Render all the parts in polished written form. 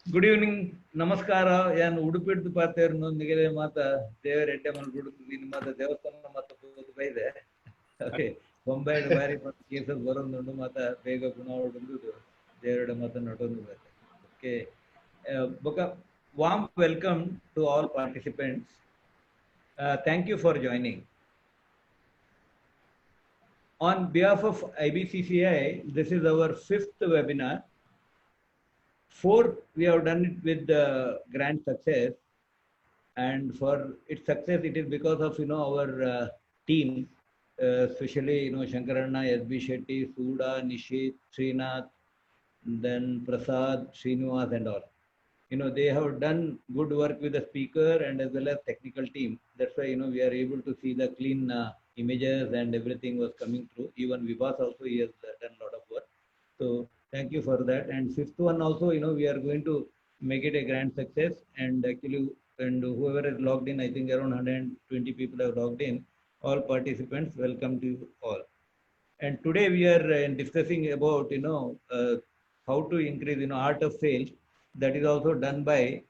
Good evening, Namaskara. Yan Udupid Pater no Nigere Mata, Dever Etemal Udupin Mata, Devasana Mata by there. Okay, Bombay very much case of Varan Mata, Vega Puna, there Mata not on the Okay, Boka, warm welcome to all participants. Thank you for joining. On behalf of IBCCI, this is our fifth webinar. Four, we have done it with grand success. And for its success, it is because of our team, especially Shankarana, SB Shetty, Suda, Nishit, Srinath, then Prasad, Srinivas, and all. They have done good work with the speaker and as well as technical team. That's why we are able to see the clean images and everything was coming through. Even Vibhas also he has done a lot of work. So thank you for that. And fifth one also, we are going to make it a grand success. And actually, and whoever is logged in, I think around 120 people have logged in. All participants, welcome to you all. And today we are discussing about how to increase art of sales. That is also done by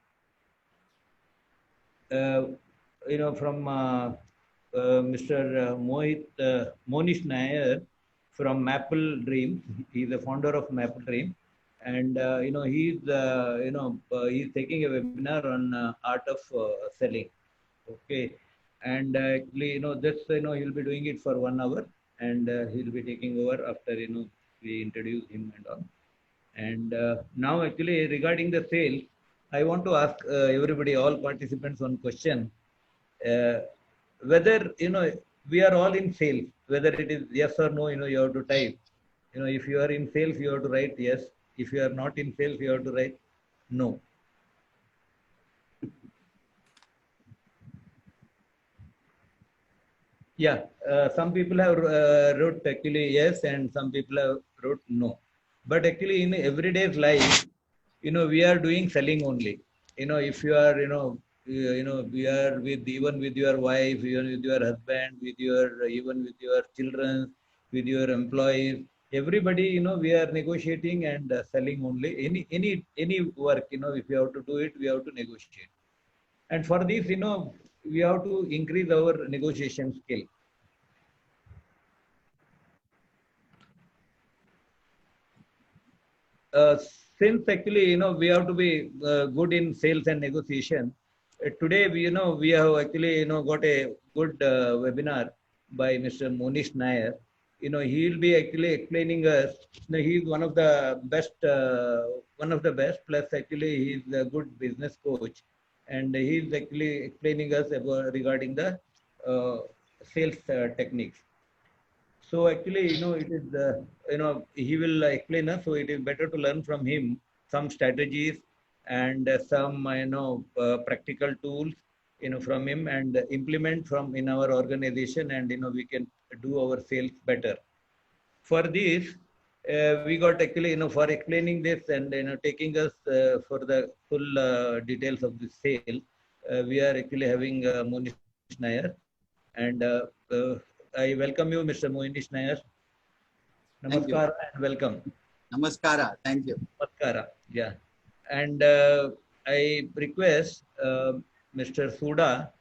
from Mr. Monish Nair from Maple Dreams. He is the founder of Maple Dream, and he's taking a webinar on art of selling. Okay, and actually this he'll be doing it for 1 hour, and he'll be taking over after we introduce him and all. And now actually regarding the sales, I want to ask everybody, all participants, one question. Whether we are all in sales, whether it is yes or no, you have to type. If you are in sales, you have to write yes. If you are not in sales, you have to write no. Yeah, some people have wrote actually yes, and some people have wrote no. But actually, in everyday's life, we are doing selling only. If you are, we are with even with your wife, even with your husband, with your even with your children, with your employees, everybody, we are negotiating and selling only. Any work, if you have to do it, we have to negotiate. And for this, we have to increase our negotiation skill. Since actually we have to be good in sales and negotiation. Today we have actually got a good webinar by Mr. Monish Nair. He will be actually explaining us. He is one of the best. Plus actually he is a good business coach, and he is actually explaining us about regarding the uh, sales techniques. So actually, it is, he will explain us. So it is better to learn from him some strategies and some, practical tools, from him and implement from in our organization, and we can do our sales better. For this, we got actually, for explaining this and taking us for the full details of the sale, we are actually having Monish Nair, and I welcome you, Mr. Monish Nair. Thank you. Namaskar and welcome. Namaskara. Thank you. Namaskara. Yeah. And I request Mr. Suda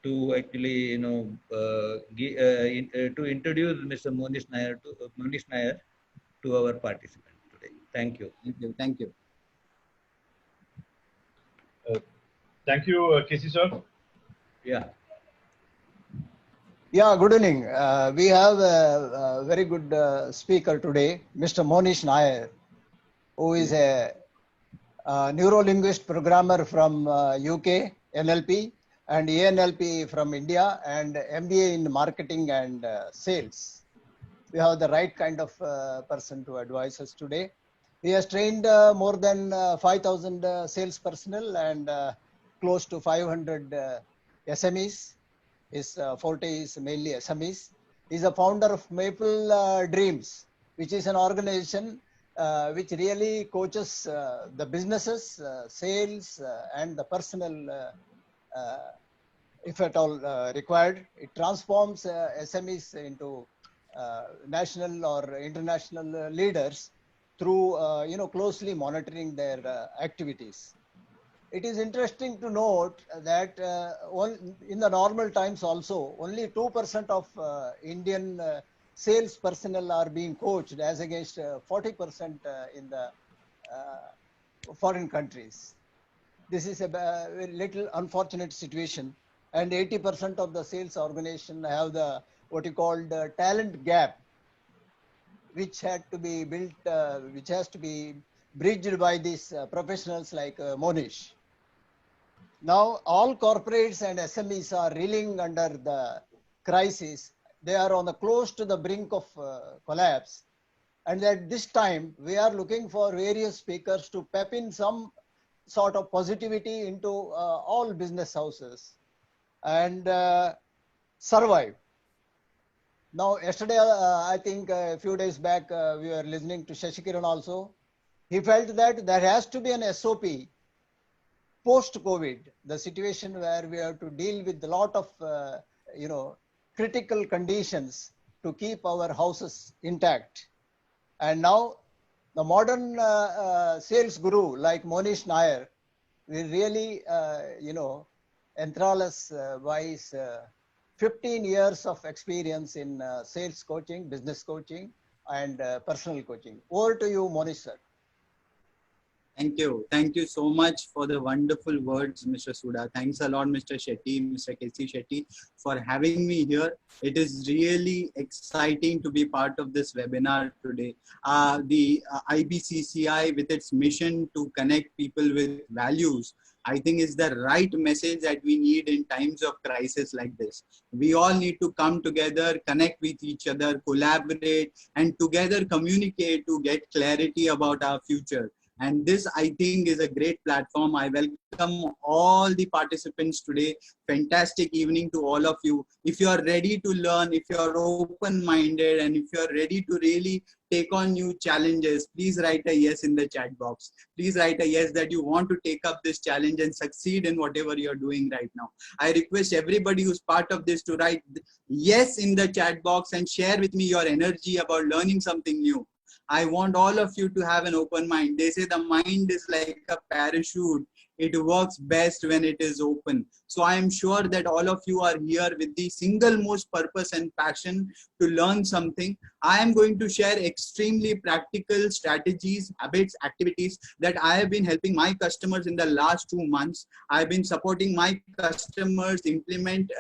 to actually, to introduce Mr. Monish Nair to our participants today. Thank you. Thank you. Thank you. Thank you, KC sir. Yeah. Yeah, good evening. We have a very good speaker today, Mr. Monish Nair, who is a neuro-linguist programmer from UK, NLP, and ANLP from India, and MBA in marketing and sales. We have the right kind of person to advise us today. He has trained more than 5,000 sales personnel and close to 500 SMEs. His forte is mainly SMEs. He's a founder of Maple Dreams, which is an organization which really coaches the businesses, sales, and the personal, if at all required. It transforms SMEs into national or international leaders through closely monitoring their activities. It is interesting to note that in the normal times also, only 2% of Indian sales personnel are being coached, as against 40% in the foreign countries. This is a little unfortunate situation, and 80% of the sales organization have the what you call the talent gap, which had to be built, which has to be bridged by these professionals like Monish. Now, all corporates and SMEs are reeling under the crisis. They are on the close to the brink of collapse. And at this time, we are looking for various speakers to pep in some sort of positivity into all business houses and survive. Now, yesterday, I think a few days back, we were listening to Shashikiran also. He felt that there has to be an SOP post-COVID, the situation where we have to deal with a lot of, critical conditions to keep our houses intact. And now the modern sales guru like Monish Nair will really, enthrall us by his 15 years of experience in sales coaching, business coaching, and personal coaching. Over to you, Monish sir. Thank you. Thank you so much for the wonderful words, Mr. Sudha. Thanks a lot, Mr. Shetty, Mr. K.C. Shetty, for having me here. It is really exciting to be part of this webinar today. The IBCCI, with its mission to connect people with values, I think is the right message that we need in times of crisis like this. We all need to come together, connect with each other, collaborate, and together communicate to get clarity about our future. And this, I think, is a great platform. I welcome all the participants today. Fantastic evening to all of you. If you are ready to learn, if you are open-minded, and if you are ready to really take on new challenges, please write a yes in the chat box. Please write a yes that you want to take up this challenge and succeed in whatever you're doing right now. I request everybody who's part of this to write yes in the chat box and share with me your energy about learning something new. I want all of you to have an open mind. They say the mind is like a parachute. It works best when it is open. So I am sure that all of you are here with the single most purpose and passion to learn something. I am going to share extremely practical strategies, habits, activities that I have been helping my customers in the last 2 months. I've been supporting my customers implement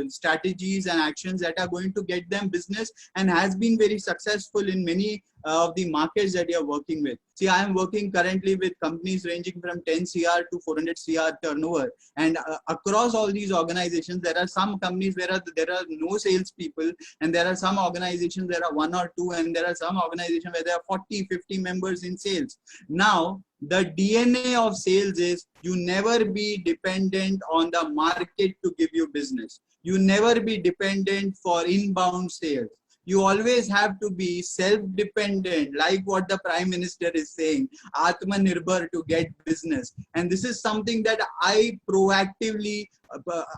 strategies and actions that are going to get them business and has been very successful in many of the markets that you are working with. See, I am working currently with companies ranging from 10 CR to 400 CR turnover. And across all these organizations, there are some companies where there are no salespeople, and there are some organizations there are 1 or 2, and there are some organizations where there are 40, 50 members in sales. Now, the DNA of sales is you never be dependent on the market to give you business. You never be dependent for inbound sales. You always have to be self-dependent, like what the Prime Minister is saying, Atmanirbhar, to get business. And this is something that I proactively,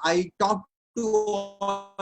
I talk to all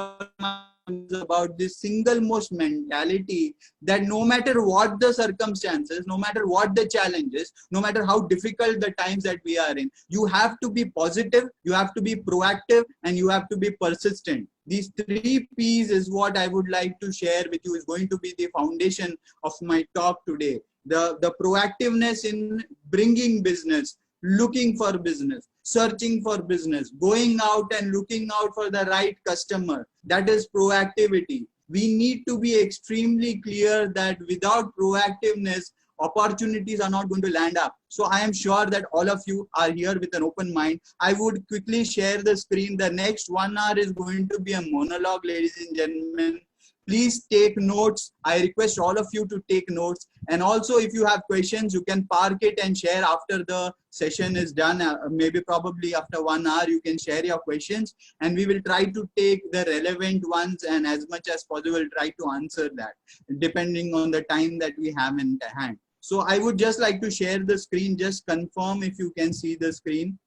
about this single most mentality that no matter what the circumstances, no matter what the challenges, no matter how difficult the times that we are in, you have to be positive, you have to be proactive, and you have to be persistent. These 3 P's is what I would like to share with you, is going to be the foundation of my talk today. The proactiveness in bringing business, looking for business, searching for business, going out and looking out for the right customer. That is proactivity. We need to be extremely clear that without proactiveness, opportunities are not going to land up. So I am sure that all of you are here with an open mind. I would quickly share the screen. The next 1 hour is going to be a monologue, ladies and gentlemen. Please take notes. I request all of you to take notes. And also, if you have questions, you can park it and share after the session is done. Maybe probably after 1 hour, you can share your questions. And we will try to take the relevant ones and as much as possible try to answer that, depending on the time that we have in hand. So I would just like to share the screen. Just confirm if you can see the screen.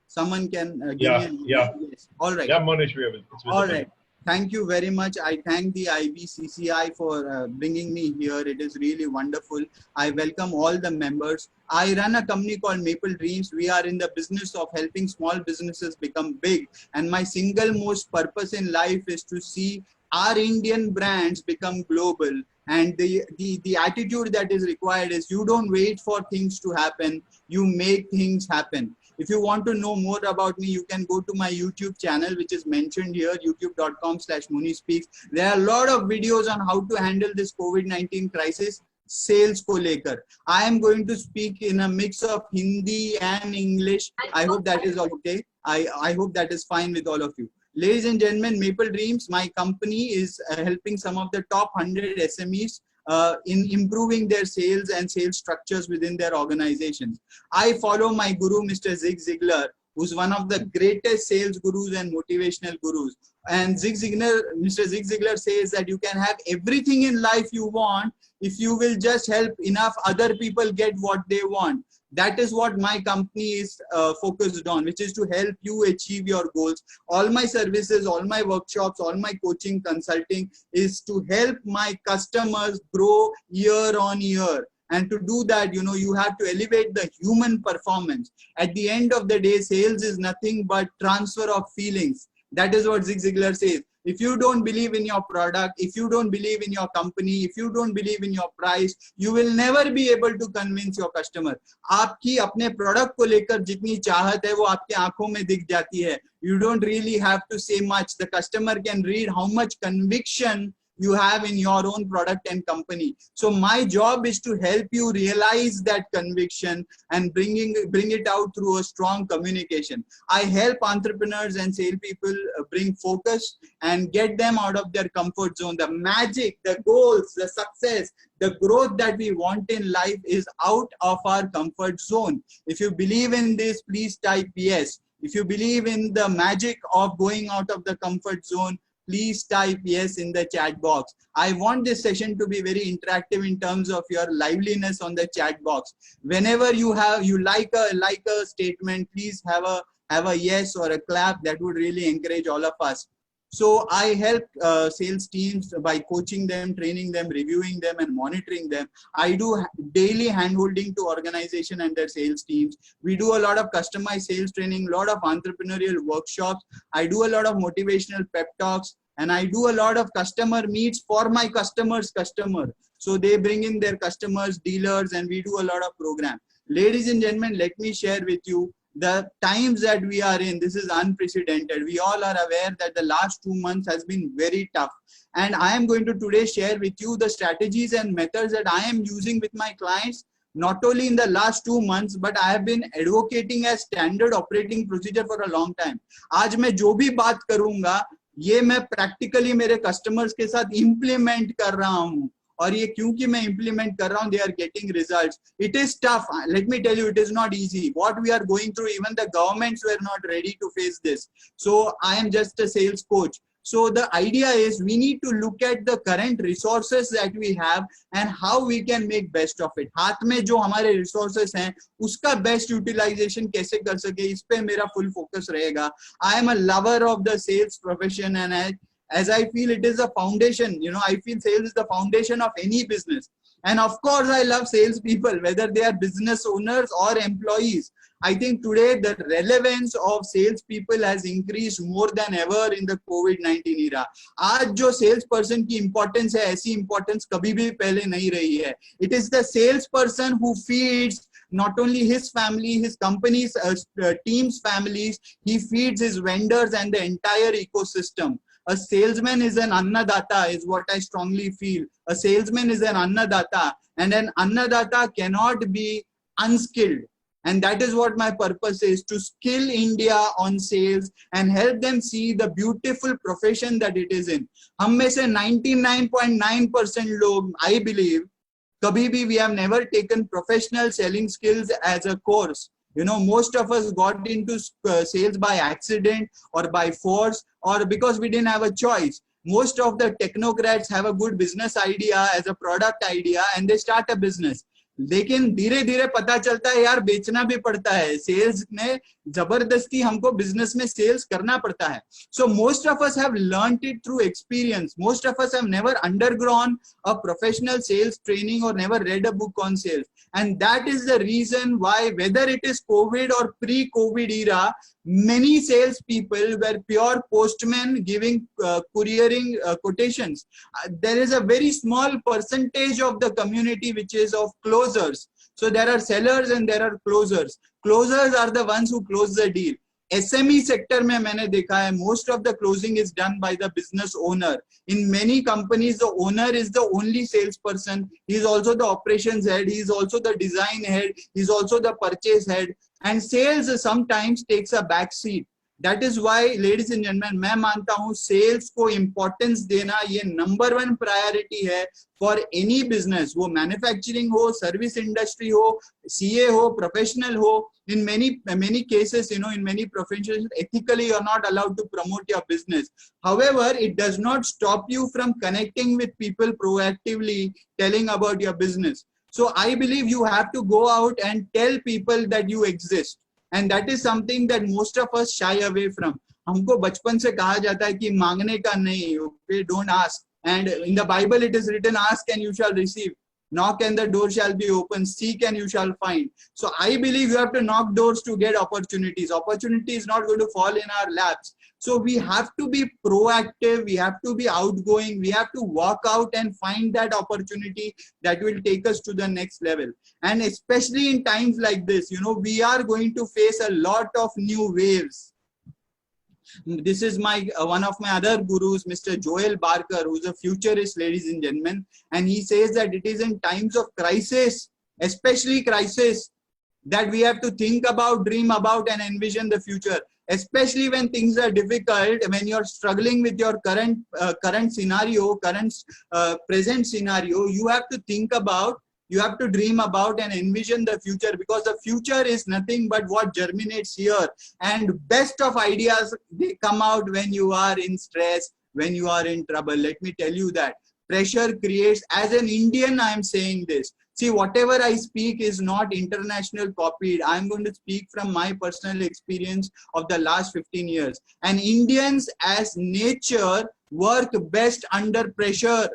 Someone can give me yeah. Yes. All right. Yeah, Monish, we have it. All right. Thank you very much. I thank the IBCCI for bringing me here. It is really wonderful. I welcome all the members. I run a company called Maple Dreams. We are in the business of helping small businesses become big. And my single most purpose in life is to see our Indian brands become global. And the attitude that is required is you don't wait for things to happen. You make things happen. If you want to know more about me, you can go to my YouTube channel, which is mentioned here, youtube.com/MuniSpeaks. There are a lot of videos on how to handle this COVID-19 crisis. Sales ko lekar. I am going to speak in a mix of Hindi and English. I hope that is okay. I hope that is fine with all of you. Ladies and gentlemen, Maple Dreams, my company is helping some of the top 100 SMEs in improving their sales and sales structures within their organizations. I follow my guru, Mr. Zig Ziglar, who's one of the greatest sales gurus and motivational gurus. And Mr. Zig Ziglar says that you can have everything in life you want if you will just help enough other people get what they want. That is what my company is focused on, which is to help you achieve your goals. All my services, all my workshops, all my coaching, consulting is to help my customers grow year on year. And to do that, you have to elevate the human performance. At the end of the day, sales is nothing but transfer of feelings. That is what Zig Ziglar says. If you don't believe in your product, if you don't believe in your company, if you don't believe in your price, you will never be able to convince your customer. आपकी अपने product को लेकर जितनी चाहत है वो आपके आंखों में दिख जाती है. You don't really have to say much. The customer can read how much conviction you have in your own product and company. So my job is to help you realize that conviction and bring it out through a strong communication. I help entrepreneurs and salespeople bring focus and get them out of their comfort zone. The magic, the goals, the success, the growth that we want in life is out of our comfort zone. If you believe in this, please type yes. If you believe in the magic of going out of the comfort zone, please type yes in the chat box. I want this session to be very interactive in terms of your liveliness on the chat box. Whenever you like a statement, please have a yes or a clap. That would really encourage all of us. So I help sales teams by coaching them, training them, reviewing them, and monitoring them. I do daily handholding to organization and their sales teams. We do a lot of customized sales training, a lot of entrepreneurial workshops. I do a lot of motivational pep talks, and I do a lot of customer meets for my customer's customer. So they bring in their customers, dealers, and we do a lot of programs. Ladies and gentlemen, let me share with you the times that we are in. This is unprecedented. We all are aware that the last 2 months has been very tough. And I am going to today share with you the strategies and methods that I am using with my clients, not only in the last 2 months, but I have been advocating as standard operating procedure for a long time. आज मैं जो भी बात करूंगा, ये मैं practically मेरे customers के साथ implement कर रहा हूँ. और ये क्योंकि मैं implement कर रहा हूँ, they are getting results. It is tough. Let me tell you, it is not easy. What we are going through, even the governments were not ready to face this. So I am just a sales coach. So the idea is we need to look at the current resources that we have and how we can make best of it. हाथ में जो हमारे resources हैं, उसका best utilization कैसे कर सके, इस पे मेरा full focus रहेगा. I am a lover of the sales profession, and as I feel it is a foundation. I feel sales is the foundation of any business. And of course, I love sales people, whether they are business owners or employees. I think today the relevance of sales people has increased more than ever in the COVID-19 era. आज जो sales person की importance है, ऐसी importance कभी भी पहले नहीं रही है. It is the sales person who feeds not only his family, his company's team's families, he feeds his vendors and the entire ecosystem. A salesman is an annadata, is what I strongly feel. A salesman is an annadata, and an annadata cannot be unskilled. And that is what my purpose is, to skill India on sales and help them see the beautiful profession that it is in. हम में से 99.9% लोग, I believe, कभी भी we have never taken professional selling skills as a course. Most of us got into sales by accident or by force or because we didn't have a choice. Most of the technocrats have a good business idea as a product idea and they start a business. लेकिन धीरे धीरे पता चलता है यार बेचना भी पड़ता है, सेल्स में जबरदस्ती हमको बिजनेस में सेल्स करना पड़ता है. So most of us have learned it through experience. Most of us have never undergone a professional sales training or never read a book on sales, and that is the reason why, whether it is COVID or pre-COVID era, many sales people were pure postmen giving couriering quotations. There is a very small percentage of the community which is of closers. So there are sellers and there are closers. Closers are the ones who close the deal. SME sector में मैंने देखा है, most of the closing is done by the business owner. In many companies, the owner is the only salesperson. He is also the operations head. He is also the design head. He is also the purchase head. And sales sometimes takes a back seat. That is why, ladies and gentlemen, मैं मानता हूँ sales को importance देना ये number 1 priority है for any business. वो manufacturing हो, service industry हो, CA हो, professional हो. In many cases, you know, in many professions, ethically you are not allowed to promote your business. However, it does not stop you from connecting with people proactively, telling about your business. So I believe you have to go out and tell people that you exist. And that is something that most of us shy away from. हमको बचपन से कहा जाता है कि मांगने का नहीं, okay, don't ask. And in the Bible it is written, ask and you shall receive. Knock and the door shall be open. Seek and you shall find. So I believe you have to knock doors to get opportunities. Opportunity is not going to fall in our laps. So we have to be proactive. We have to be outgoing. We have to walk out and find that opportunity that will take us to the next level. And especially in times like this, you know, we are going to face a lot of new waves. This is my one of my other gurus, Mr. Joel Barker, who's a futurist, ladies and gentlemen. And he says that it is in times of crisis, especially crisis, that we have to think about, dream about, and envision the future. Especially when things are difficult, when you're struggling with your current scenario, present scenario, you have to think about, you have to dream about and envision the future, because the future is nothing but what germinates here. And best of ideas, they come out when you are in stress, when you are in trouble. Let me tell you that. Pressure creates, as an Indian, I am saying this. See, whatever I speak is not international copied. I am going to speak from my personal experience of the last 15 years. And Indians as nature work best under pressure.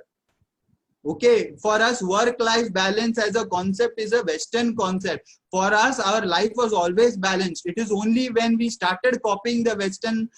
Okay, for us, work-life balance as a concept is a Western concept. For us, our life was always balanced. It is only when we started copying the Western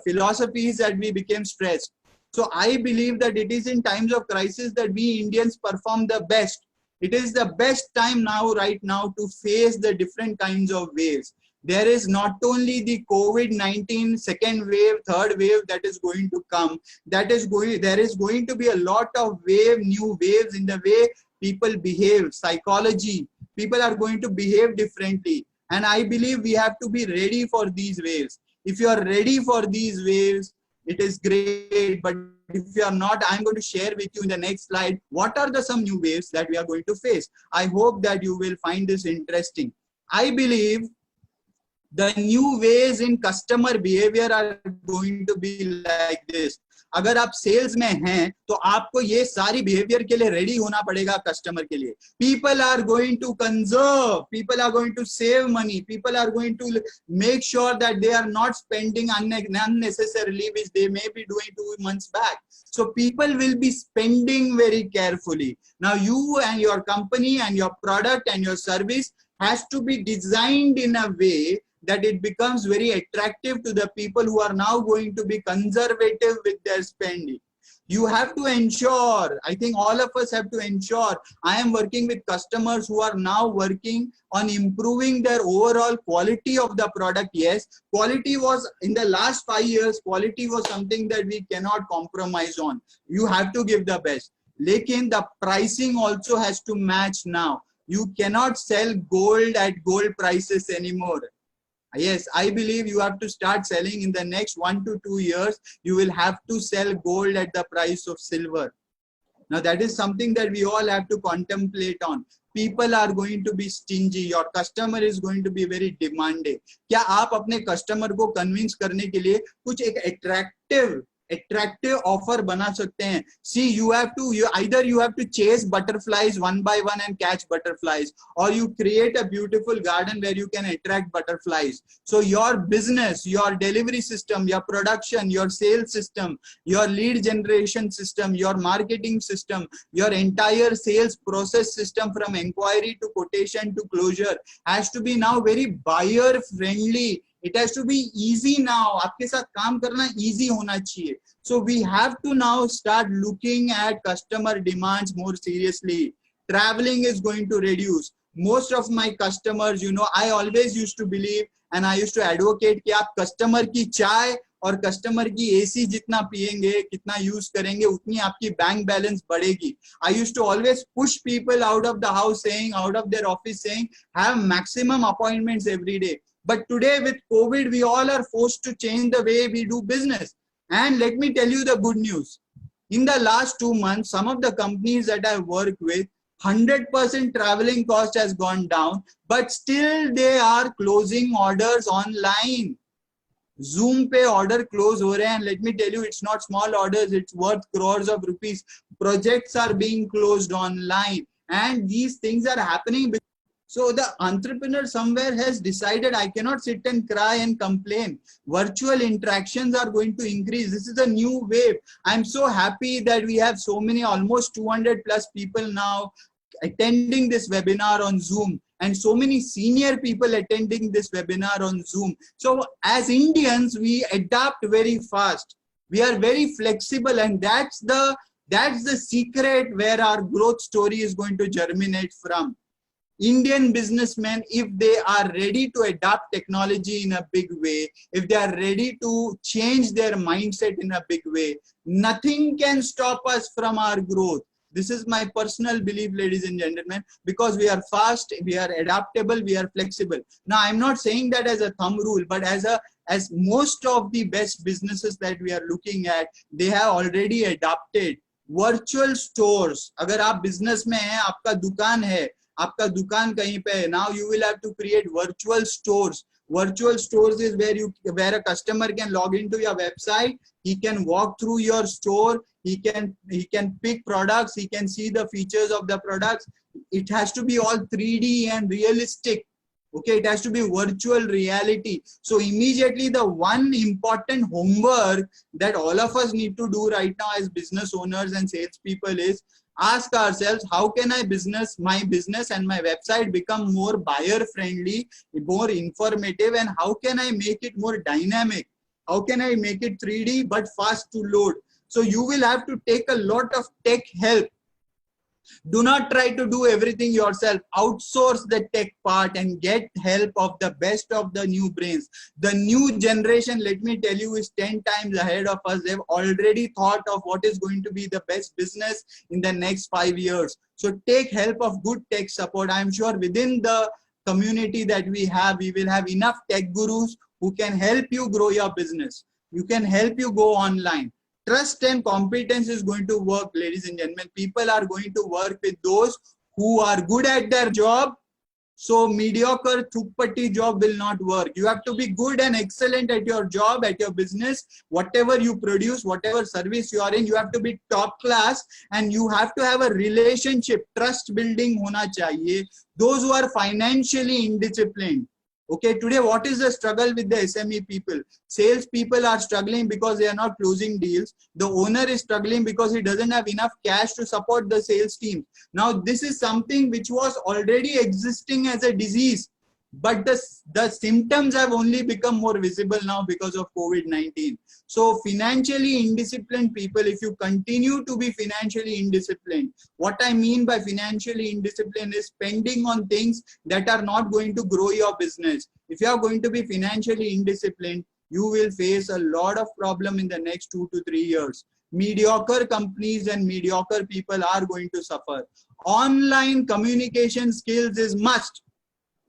philosophies that we became stressed. So I believe that it is in times of crisis that we Indians perform the best. It is the best time now, right now, to face the different kinds of waves. There is not only the COVID-19 second wave, third wave that is going to come. There is going to be a lot of new waves in the way people behave, psychology. People are going to behave differently. And I believe we have to be ready for these waves. If you are ready for these waves, it is great. But if you are not, I'm going to share with you in the next slide, what are some new waves that we are going to face. I hope that you will find this interesting. I believe the new ways in customer behavior are going to be like this. अगर आप sales में हैं तो आपको ये सारी behaviour के लिए रेडी होना पड़ेगा कस्टमर के लिए. People are going to conserve, people are going to save money, people are going to make sure that they are not spending unnecessarily, which they may be doing 2 months back. So people will be spending very carefully. Now you and your company and your product and your service has to be designed in a way that it becomes very attractive to the people who are now going to be conservative with their spending. You have to ensure, I think all of us have to ensure, I am working with customers who are now working on improving their overall quality of the product. Yes, quality was, in the last 5 years, quality was something that we cannot compromise on. You have to give the best. Lekin the pricing also has to match now. You cannot sell gold at gold prices anymore. Yes, I believe you have to start selling in the next 1 to 2 years. You will have to sell gold at the price of silver. Now that is something that we all have to contemplate on. People are going to be stingy. Your customer is going to be very demanding. क्या आप अपने customer को convince करने के लिए कुछ एक attractive attractive offer बना सकते हैं. See, you either you have to chase butterflies one by one and catch butterflies, or you create a beautiful garden where you can attract butterflies. So your business, your delivery system, your production, your sales system, your lead generation system, your marketing system, your entire sales process system from inquiry to quotation to closure has to be now very buyer friendly. It has to be easy now. आपके साथ काम करना easy होना चाहिए. So we have to now start looking at customer demands more seriously. Traveling is going to reduce. Most of my customers, you know, I always used to believe and I used to advocate कि आप customer की चाय और customer की AC जितना पिएंगे, कितना use करेंगे, उतनी आपकी bank balance बढ़ेगी. I used to always push people out of the house saying, out of their office saying, have maximum appointments every day. But today with COVID, we all are forced to change the way we do business. And let me tell you the good news. In the last 2 months, some of the companies that I work with, 100% traveling cost has gone down, but still they are closing orders online. Zoom पे order close हो रहे हैं, and let me tell you, it's not small orders, it's worth crores of rupees. Projects are being closed online, and these things are happening. So the entrepreneur somewhere has decided, I cannot sit and cry and complain. Virtual interactions are going to increase. This is a new wave. I'm so happy that we have so many, almost 200 plus people now attending this webinar on Zoom, and so many senior people attending this webinar on Zoom. So as Indians, we adapt very fast. We are very flexible, and that's the secret where our growth story is going to germinate from. Indian businessmen, if they are ready to adapt technology in a big way, if they are ready to change their mindset in a big way, nothing can stop us from our growth. This is my personal belief, ladies and gentlemen, because we are fast, we are adaptable, we are flexible. Now, I'm not saying that as a thumb rule, but as most of the best businesses that we are looking at, they have already adapted. Virtual stores. अगर आप business में हैं, आपका दुकान है, आपका दुकान कहीं पे है, now you will have to create virtual stores. Virtual stores is where a customer can log into your website, he can walk through your store, he can pick products, he can see the features of the products. It has to be all 3D and realistic. Okay, it has to be virtual reality. So immediately the one important homework that all of us need to do right now as business owners and salespeople is ask ourselves, how can my business and my website become more buyer friendly, more informative, and how can I make it more dynamic? How can I make it 3D but fast to load? So you will have to take a lot of tech help. Do not try to do everything yourself. Outsource the tech part and get help of the best of the new brains. The new generation, let me tell you, is 10 times ahead of us. They've already thought of what is going to be the best business in the next 5 years. So take help of good tech support. I'm sure within the community that we will have enough tech gurus who can help you grow your business. You can help you go online. Trust and competence is going to work, ladies and gentlemen. People are going to work with those who are good at their job. So mediocre, thukpatti job will not work. You have to be good and excellent at your job, at your business. Whatever you produce, whatever service you are in, you have to be top class, and you have to have a relationship. Trust building hona chahiye. Those who are financially indisciplined. Okay, today what is the struggle with the SME people? Sales people are struggling because they are not closing deals. The owner is struggling because he doesn't have enough cash to support the sales team. Now, this is something which was already existing as a disease, but the symptoms have only become more visible now because of COVID-19. So financially indisciplined people, if you continue to be financially indisciplined, what I mean by financially indisciplined is spending on things that are not going to grow your business. If you are going to be financially indisciplined, you will face a lot of problem in the next 2 to 3 years. Mediocre companies and mediocre people are going to suffer. Online communication skills is must.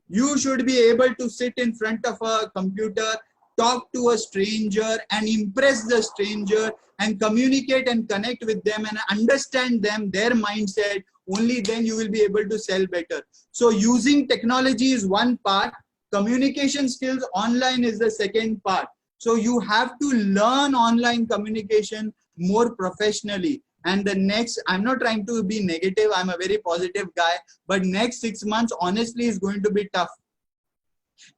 You should be able to sit in front of a computer, talk to a stranger and impress the stranger and communicate and connect with them and understand them, their mindset. Only then you will be able to sell better. So using technology is one part. Communication skills online is the second part. So you have to learn online communication more professionally. And the next, I'm not trying to be negative, I'm a very positive guy, but next 6 months honestly is going to be tough.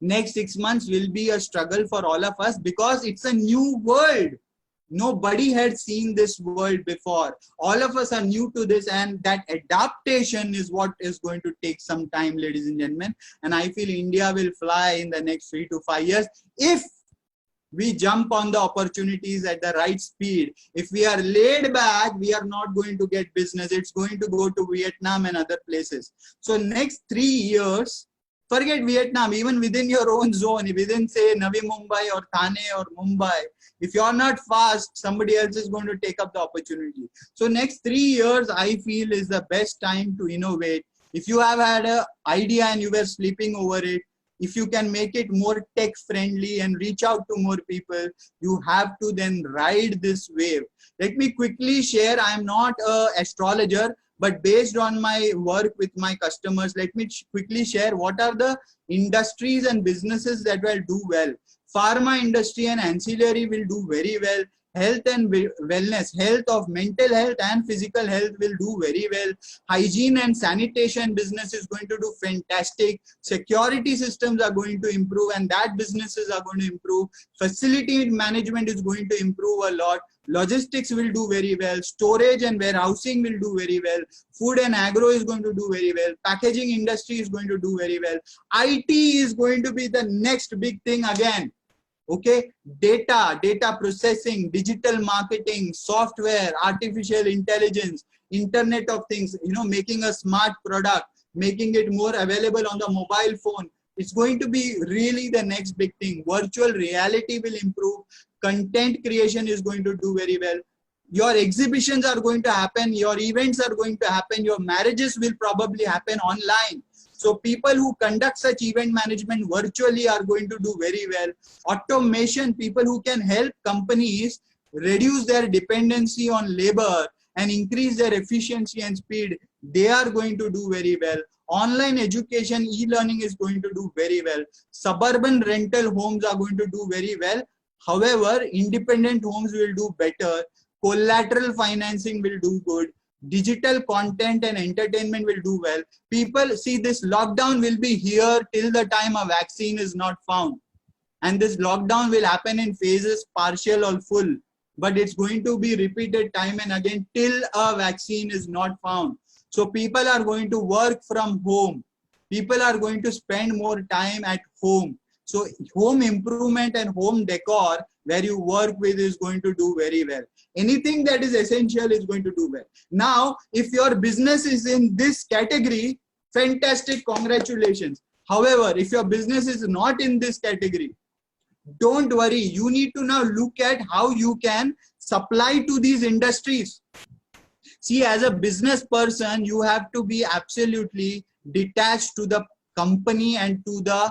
Next 6 months will be a struggle for all of us because it's a new world. Nobody had seen this world before. All of us are new to this, and that adaptation is what is going to take some time, ladies and gentlemen. And I feel India will fly in the next 3 to 5 years if we jump on the opportunities at the right speed. If we are laid back, we are not going to get business. It's going to go to Vietnam and other places. So next 3 years, forget Vietnam, even within your own zone, within say Navi Mumbai or Thane or Mumbai, if you're not fast, somebody else is going to take up the opportunity. So next 3 years, I feel is the best time to innovate. If you have had an idea and you were sleeping over it, if you can make it more tech friendly and reach out to more people, you have to then ride this wave. Let me quickly share, I'm not an astrologer, but based on my work with my customers, let me quickly share what are the industries and businesses that will do well. Pharma industry and ancillary will do very well. Health and wellness, health of mental health and physical health will do very well. Hygiene and sanitation business is going to do fantastic. Security systems are going to improve, and that businesses are going to improve. Facility management is going to improve a lot. Logistics will do very well. Storage and warehousing will do very well. Food and agro is going to do very well. Packaging industry is going to do very well. IT is going to be the next big thing again. Okay, data processing, digital marketing, software, artificial intelligence, Internet of Things, making a smart product, making it more available on the mobile phone. It's going to be really the next big thing. Virtual reality will improve. Content creation is going to do very well. Your exhibitions are going to happen. Your events are going to happen. Your marriages will probably happen online. So people who conduct such event management virtually are going to do very well. Automation, people who can help companies reduce their dependency on labor and increase their efficiency and speed, they are going to do very well. Online education, e-learning is going to do very well. Suburban rental homes are going to do very well. However, independent homes will do better. Collateral financing will do good. Digital content and entertainment will do well. People see this lockdown will be here till the time a vaccine is not found. And this lockdown will happen in phases, partial or full. But it's going to be repeated time and again till a vaccine is not found. So people are going to work from home. People are going to spend more time at home. So home improvement and home decor where you work with is going to do very well. Anything that is essential is going to do well. Now, if your business is in this category, fantastic, congratulations. However, if your business is not in this category, don't worry. You need to now look at how you can supply to these industries. See, as a business person, you have to be absolutely detached to the company and to the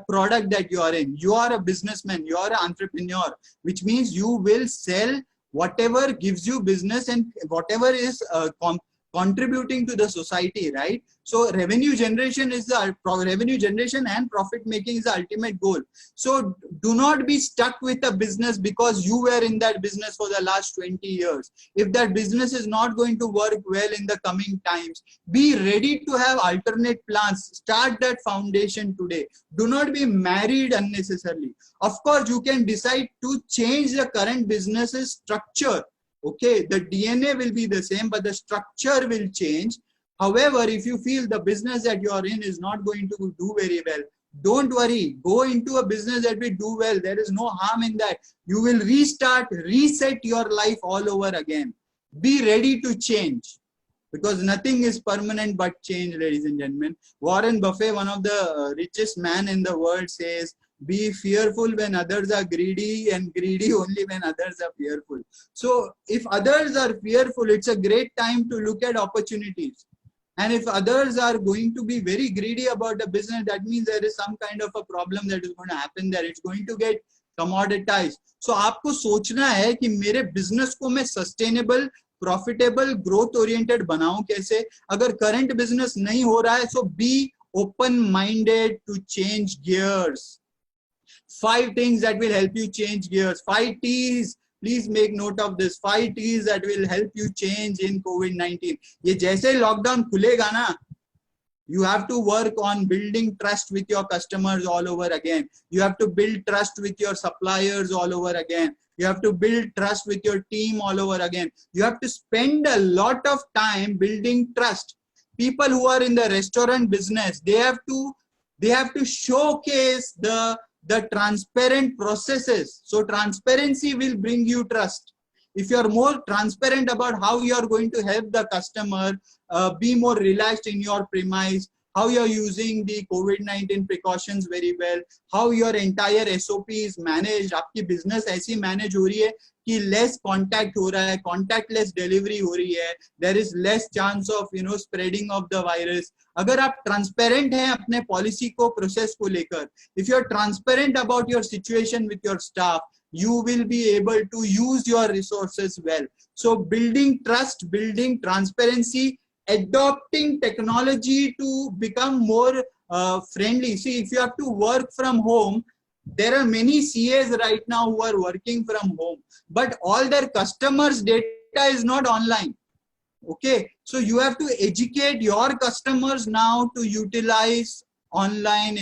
product that you are in. You are a businessman, you are an entrepreneur, which means you will sell whatever gives you business and whatever is contributing to the society, right? So revenue generation is the revenue generation and profit making is the ultimate goal. So do not be stuck with a business because you were in that business for the last 20 years. If that business is not going to work well in the coming times, be ready to have alternate plans. Start that foundation today. Do not be married unnecessarily. Of course, you can decide to change the current business's structure. Okay, the DNA will be the same, but the structure will change. However, if you feel the business that you are in is not going to do very well, don't worry. Go into a business that will do well. There is no harm in that. You will restart, reset your life all over again. Be ready to change because nothing is permanent but change, ladies and gentlemen. Warren Buffett, one of the richest men in the world, says, be fearful when others are greedy and greedy only when others are fearful. So if others are fearful, it's a great time to look at opportunities. And if others are going to be very greedy about the business, that means there is some kind of a problem that is going to happen there. It's going to get commoditized. So आपको सोचना है कि मेरे business को मैं sustainable, profitable, growth oriented बनाऊं कैसे? अगर current business नहीं हो रहा है, so be open minded to change gears. 5 things that will help you change gears. 5 T's. Please make note of this. 5 T's that will help you change in COVID-19. ये जैसे lockdown खुलेगा ना, you have to work on building trust with your customers all over again. You have to build trust with your suppliers all over again. You have to build trust with your team all over again. You have to spend a lot of time building trust. People who are in the restaurant business, they have to showcase the transparent processes. So transparency will bring you trust. If you are more transparent about how you are going to help the customer, be more relaxed in your premise, how you are using the COVID-19 precautions very well, how your entire SOP is managed, आपकी business ऐसी manage हो रही है कि less contact हो रहा है, contactless delivery हो रही है, there is less chance of spreading of the virus. अगर आप transparent हैं अपने policy को, process को लेकर, if you are transparent about your situation with your staff, you will be able to use your resources well. So building trust, building transparency, adopting technology to become more friendly. See, if you have to work from home, there are many CAs right now who are working from home, but all their customers' data is not online. Okay, so you have to educate your customers now to utilize online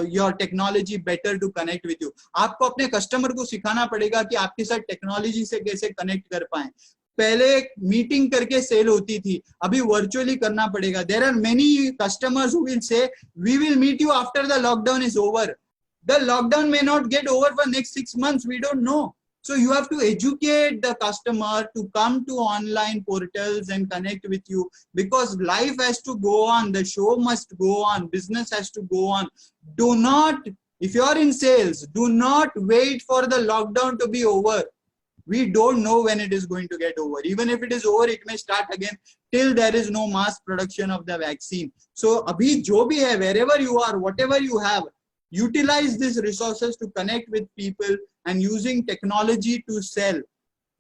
your technology better to connect with you. आपको अपने customer को सिखाना पड़ेगा कि आपके साथ technology से कैसे कनेक्ट कर पाए. पहले मीटिंग करके सेल होती थी, अभी वर्चुअली करना पड़ेगा. There are many customers who will say, we will meet you after the lockdown is over. The lockdown may not get over for next 6 months. We don't know. So you have to educate the customer to come to online portals and connect with you, because life has to go on. The show must go on. Business has to go on. Do not, if you are in sales, do not wait for the lockdown to be over. We don't know when it is going to get over. Even if it is over, it may start again till there is no mass production of the vaccine. So abhi jo bhi hai, wherever you are, whatever you have, utilize these resources to connect with people and using technology to sell.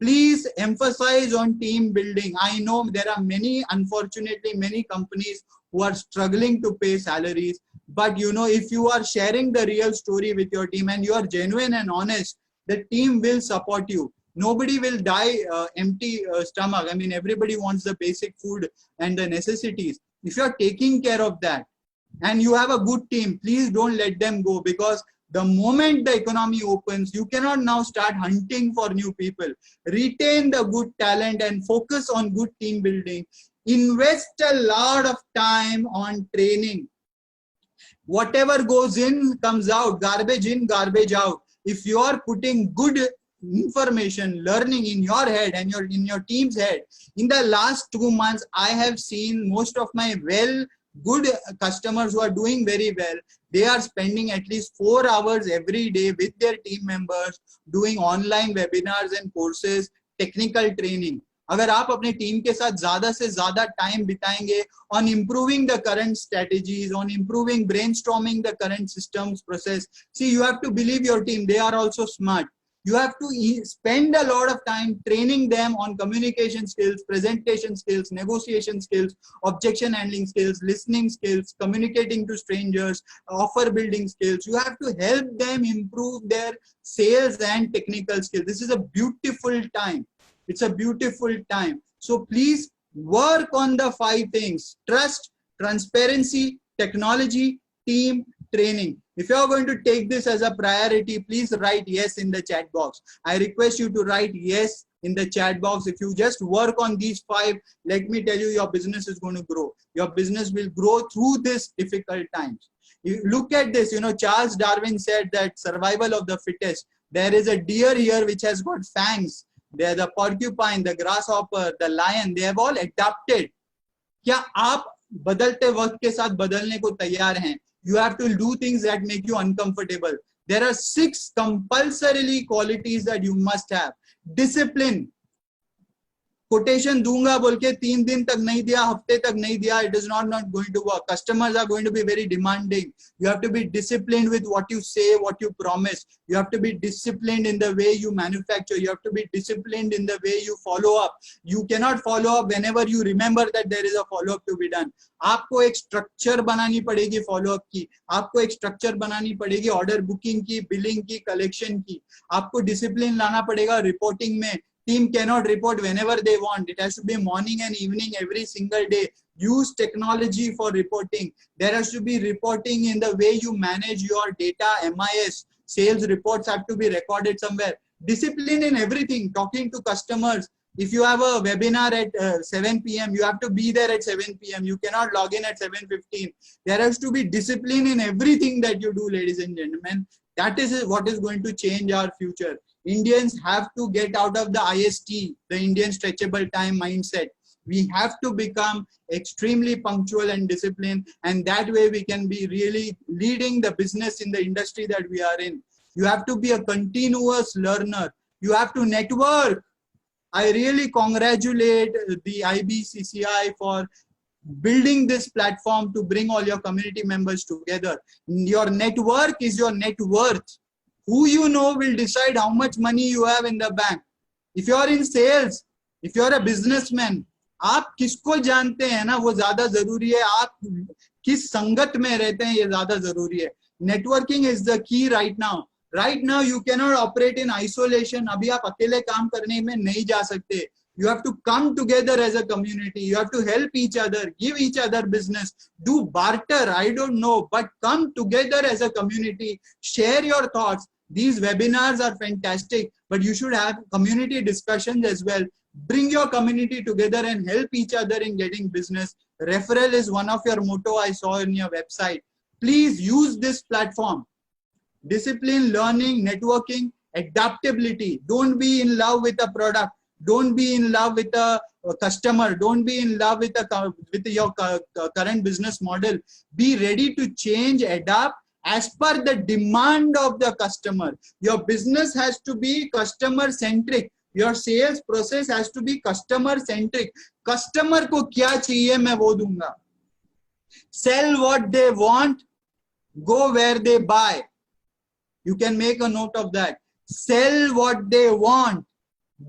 Please emphasize on team building. I know there are unfortunately, many companies who are struggling to pay salaries. But if you are sharing the real story with your team and you are genuine and honest, the team will support you. Nobody will die empty stomach. I mean, everybody wants the basic food and the necessities. If you are taking care of that and you have a good team, please don't let them go, because the moment the economy opens, you cannot now start hunting for new people. Retain the good talent and focus on good team building. Invest a lot of time on training. Whatever goes in comes out. Garbage in, garbage out. If you are putting good information, learning in your head and in your team's head, in the last 2 months, I have seen most of my good customers who are doing very well. They are spending at least 4 hours every day with their team members, doing online webinars and courses, technical training. अगर आप अपने team के साथ ज़्यादा से ज़्यादा time बिताएंगे on improving the current strategies, on improving brainstorming the current systems process. See, you have to believe your team. They are also smart. You have to spend a lot of time training them on communication skills, presentation skills, negotiation skills, objection handling skills, listening skills, communicating to strangers, offer building skills. You have to help them improve their sales and technical skills. This is a beautiful time. It's a beautiful time. So please work on the 5 things: trust, transparency, technology, team, training. If you are going to take this as a priority, please write yes in the chat box. I request you to write yes in the chat box. If you just work on these 5, let me tell you, your business is going to grow. Your business will grow through this difficult times. You look at this, Charles Darwin said that survival of the fittest. There is a deer here which has got fangs. There the porcupine, the grasshopper, the lion, they have all adapted. क्या आप बदलते वक्त के साथ बदलने को तैयार हैं? You have to do things that make you uncomfortable. There are 6 compulsorily qualities that you must have. Discipline. Quotation दूंगा बोल के 3 दिन तक नहीं दिया, हफ्ते तक नहीं दिया, it is not going to work. Customers are going to be very demanding. You have to be disciplined with what you say, what you promise. You have to be disciplined in the way you manufacture. You have to be disciplined in the way you follow up. You cannot follow up whenever you remember that there is a follow up to be done. आपको एक structure बनानी पड़ेगी follow up की, आपको एक structure बनानी पड़ेगी order booking की, बिलिंग की, कलेक्शन की. आपको डिसिप्लिन लाना पड़ेगा रिपोर्टिंग में. Team cannot report whenever they want. It has to be morning and evening every single day. Use technology for reporting. There has to be reporting in the way you manage your data, MIS. Sales reports have to be recorded somewhere. Discipline in everything, talking to customers. If you have a webinar at 7 p.m., you have to be there at 7 p.m. You cannot log in at 7:15. There has to be discipline in everything that you do, ladies and gentlemen. That is what is going to change our future. Indians have to get out of the IST, the Indian stretchable time mindset. We have to become extremely punctual and disciplined, and that way we can be really leading the business in the industry that we are in. You have to be a continuous learner. You have to network. I really congratulate the IBCCI for building this platform to bring all your community members together. Your network is your net worth. Who you know will decide how much money you have in the bank. If you are in sales, if you are a businessman, आप किसको जानते हैं ना वो ज्यादा जरूरी है. आप किस संगत में रहते हैं ये ज्यादा जरूरी है. Networking is the key right now. Right now you cannot operate in isolation. अभी आप अकेले काम करने में नहीं जा सकते. You have to come together as a community. You have to help each other, give each other business, do barter. I don't know, but come together as a community. Share your thoughts. These webinars are fantastic, but you should have community discussions as well. Bring your community together and help each other in getting business. Referral is one of your motto I saw in your website. Please use this platform. Discipline, learning, networking, adaptability. Don't be in love with a product. Don't be in love with a customer. Don't be in love with your current business model. Be ready to change, adapt as per the demand of the customer. Your business has to be customer centric. Your sales process has to be customer centric. Customer को क्या चाहिए मैं वो दूंगा. Sell what they want. Go where they buy. You can make a note of that. Sell what they want.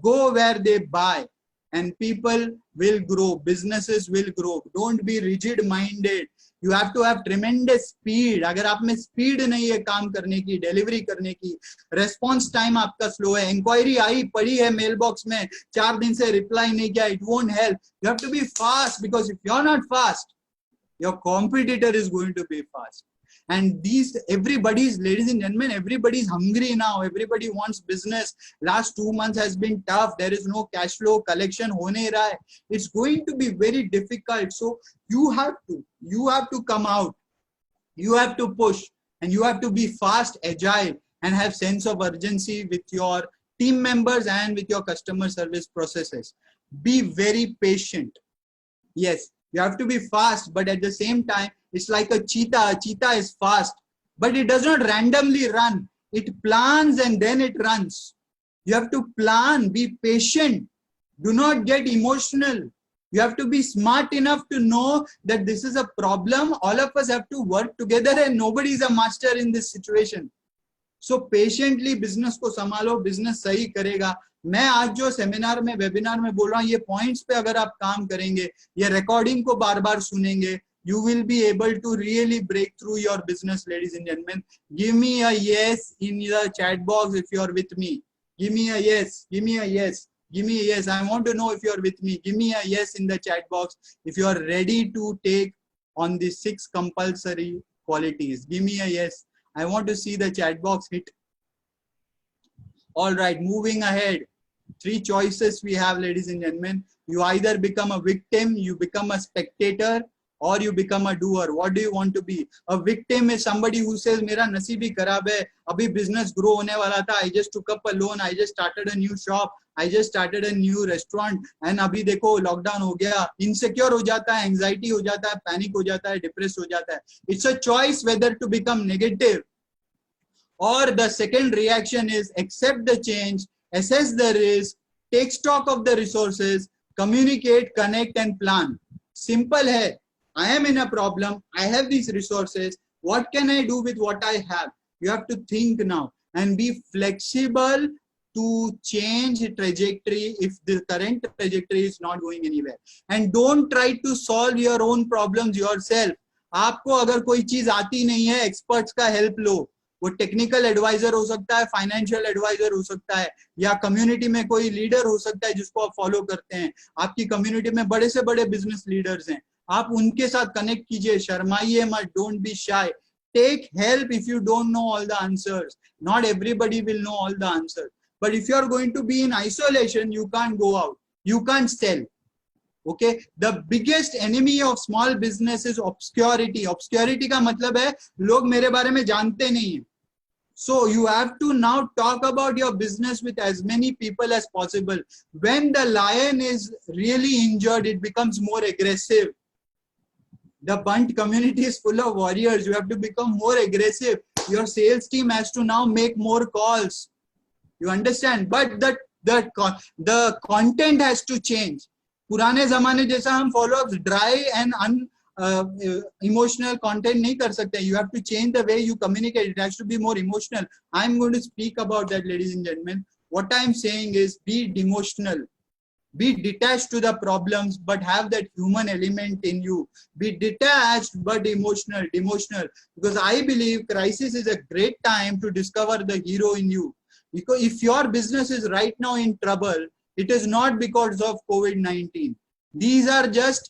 Go where they buy. And people will grow. Businesses will grow. Don't be rigid minded. You have to have tremendous speed. अगर आप में speed नहीं है काम करने की, delivery करने की, response time आपका slow है, inquiry आई पड़ी है mail box में, 4 दिन से reply नहीं किया, it won't help. You have to be fast, because if you're not fast, your competitor is going to be fast. And everybody's, ladies and gentlemen, everybody's hungry now. Everybody wants business. Last 2 months has been tough. There is no cash flow, collection ho nahi raha hai. It's going to be very difficult. So you have to come out. You have to push, and you have to be fast, agile, and have sense of urgency with your team members and with your customer service processes. Be very patient. Yes, you have to be fast, but at the same time, it's like a cheetah. A cheetah is fast, but it does not randomly run. It plans and then it runs. You have to plan, be patient. Do not get emotional. You have to be smart enough to know that this is a problem. All of us have to work together, and nobody is a master in this situation. So patiently business को संभालो, business सही करेगा. मैं आज जो seminar में, webinar में बोल रहा हूँ, ये पॉइंट्स पे अगर आप काम करेंगे, ये रिकॉर्डिंग को बार बार सुनेंगे, you will be able to really break through your business, ladies and gentlemen. Give me a yes in the chat box if you are with me. Give me a yes. Give me a yes. Give me a yes. I want to know if you are with me. Give me a yes in the chat box if you are ready to take on the 6 compulsory qualities. Give me a yes. I want to see the chat box hit. All right, moving ahead. 3 choices we have, ladies and gentlemen. You either become a victim, you become a spectator, or you become a doer. What do you want to be? A victim is somebody who says, मेरा नसीब ही खराब है, अभी business grow होने वाला था, I just took up a loan, I just started a new shop, I just started a new restaurant, and अभी देखो lockdown हो गया. Insecure हो जाता है, anxiety हो जाता है, panic हो जाता है, depressed हो जाता है. It's a choice whether to become negative. Or the second reaction is accept the change, assess the risk, take stock of the resources, communicate, connect and plan. Simple hai. I am in a problem. I have these resources. What can I do with what I have? You have to think now and be flexible to change trajectory if the current trajectory is not going anywhere. And don't try to solve your own problems yourself. आपको अगर कोई चीज आती नहीं है, experts का help लो. वो technical adviser हो सकता है, फाइनेंशियल एडवाइजर हो सकता है, या कम्युनिटी में कोई लीडर हो सकता है जिसको आप फॉलो करते हैं. आपकी कम्युनिटी में बड़े से बड़े बिजनेस लीडर्स हैं, आप उनके साथ कनेक्ट कीजिए. शर्माइए मत. Don't be shy. Take help if you don't know all the answers. Not everybody will know all the answers. But if you are going to be in isolation, you can't go out. You can't sell. Okay. The biggest enemy of small business is obscurity. Obscurity का मतलब है लोग मेरे बारे में जानते नहीं हैं. So you have to now talk about your business with as many people as possible. When the lion is really injured, it becomes more aggressive. The bunt community is full of warriors. You have to become more aggressive. Your sales team has to now make more calls. You understand? But the content has to change. पुराने जमाने जैसा हम follow-ups dry and emotional content नहीं कर सकते. You have to change the way you communicate. It has to be more emotional. I'm going to speak about that, ladies and gentlemen. What I'm saying is be demotional. Be detached to the problems, but have that human element in you. Be detached, but demotional. Because I believe crisis is a great time to discover the hero in you. Because if your business is right now in trouble, it is not because of COVID-19. These are just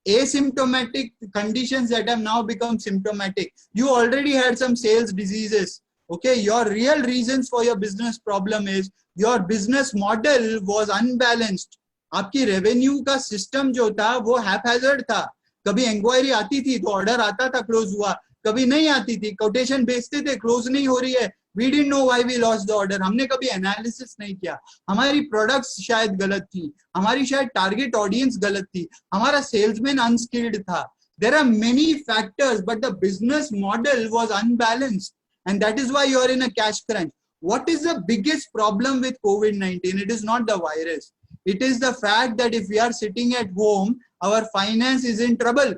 asymptomatic conditions that have now become symptomatic. You already had some sales diseases. Okay, your real reasons for your business problem is your business model was unbalanced. आपकी revenue का system जो था वो हैपहैजर्ड था. कभी inquiry आती थी तो ऑर्डर आता था, क्लोज हुआ. कभी नहीं आती थी, कोटेशन भेजते थे, क्लोज नहीं हो रही है. We didn't know why we lost the order. हमने कभी एनालिसिस नहीं किया. हमारी प्रोडक्ट्स शायद गलत थी, हमारी शायद टारगेट ऑडियंस गलत थी, हमारा सेल्समैन अनस्किल्ड था. There are many factors, but the business model was unbalanced and that is why you are in a cash crunch. What is the biggest problem with COVID-19? It is not the virus. It is the fact that if we are sitting at home, our finance is in trouble.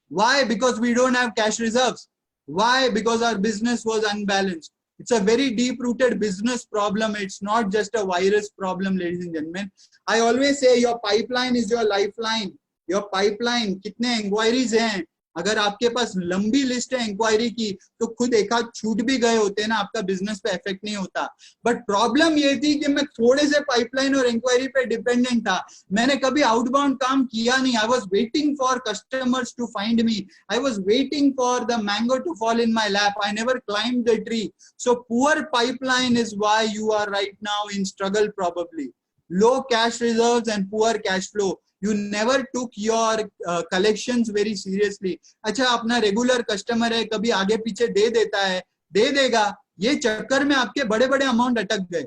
Why? Because we don't have cash reserves. Why? Because our business was unbalanced. It's a very deep-rooted business problem. It's not just a virus problem, ladies and gentlemen. I always say your pipeline is your lifeline. Your pipeline, कितने inquiries हैं? अगर आपके पास लंबी list है inquiry की तो खुद एक आध छूट भी गए होते हैं ना, आपका बिजनेस पे इफेक्ट नहीं होता. बट प्रॉब्लम ये थी कि मैं थोड़े से पाइपलाइन और इंक्वायरी पे डिपेंडेंट था. मैंने कभी आउटबाउंड काम किया नहीं. I was waiting for customers to find me. I was waiting for the mango to fall in my lap. I never climbed the tree. So poor pipeline is why you are right now in struggle probably. Low cash reserves and poor cash flow. You never took your collections very seriously. अच्छा, अपना regular customer है, कभी आगे पीछे दे देता है, दे देगा, ये चक्कर में आपके बड़े बड़े अमाउंट अटक गए.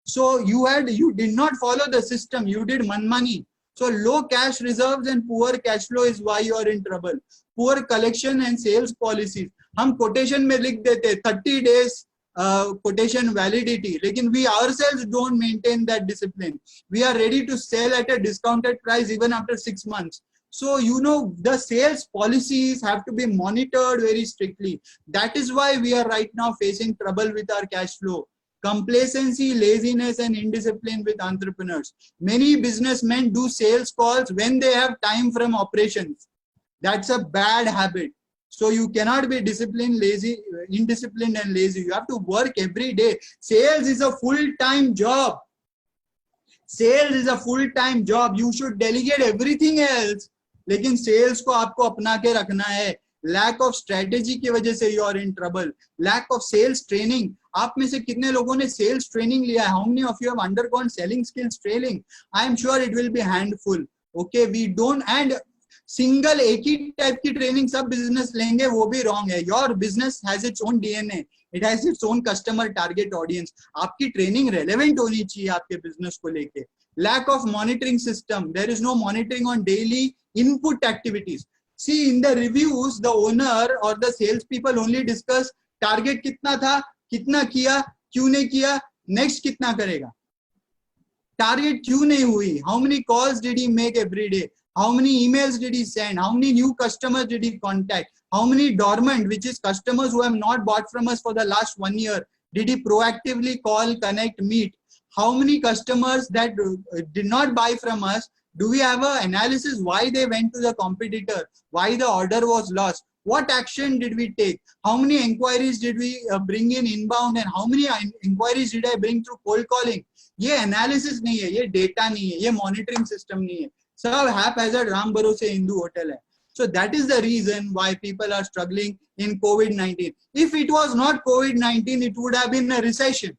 So you did not follow the system. You did मनमानी. So low cash reserves and poor cash flow is why you are in trouble. Poor collection and sales policies. हम कोटेशन में लिख देते 30 days quotation validity, लेकिन we ourselves don't maintain that discipline. We are ready to sell at a discounted price even after 6 months. So the sales policies have to be monitored very strictly. That is why we are right now facing trouble with our cash flow. Complacency, laziness and indiscipline with entrepreneurs. Many businessmen do sales calls when they have time from operations. That's a bad habit. So you cannot be indisciplined and lazy. You have to work every day. Sales is a full-time job. Sales is a full-time job. You should delegate everything else. लेकिन sales को आपको अपना के रखना है. Lack of strategy की वजह से you are in trouble. Lack of sales training. आप में से कितने लोगों ने sales training लिया है? How many of you have undergone selling skills training? I am sure it will be handful. Okay, we don't. And single एक ही टाइप की ट्रेनिंग सब बिजनेस लेंगे, वो भी रॉन्ग है. Your business has its own DNA. It has its own customer target audience. आपकी training relevant होनी चाहिए आपके बिजनेस को लेके. Lack of monitoring system. There is no monitoring on daily input activities. See in the reviews the owner और the sales people only discuss target कितना था, कितना किया, क्यों नहीं किया, नेक्स्ट कितना करेगा. टारगेट क्यों नहीं हुई? How many calls did he make every day? How many emails did he send? How many new customers did he contact? How many dormant, which is customers who have not bought from us for the last 1 year, did he proactively call, connect, meet? How many customers that did not buy from us, do we have an analysis why they went to the competitor, why the order was lost? What action did we take? How many inquiries did we bring in inbound, and how many inquiries did I bring through cold calling? ये analysis नहीं है, ये data नहीं है, ये monitoring system नहीं है. सब haphazard राम भरोसे हिंदू होटल है. So that is the reason why people are struggling in COVID-19. If it was not COVID-19, it would have been a recession.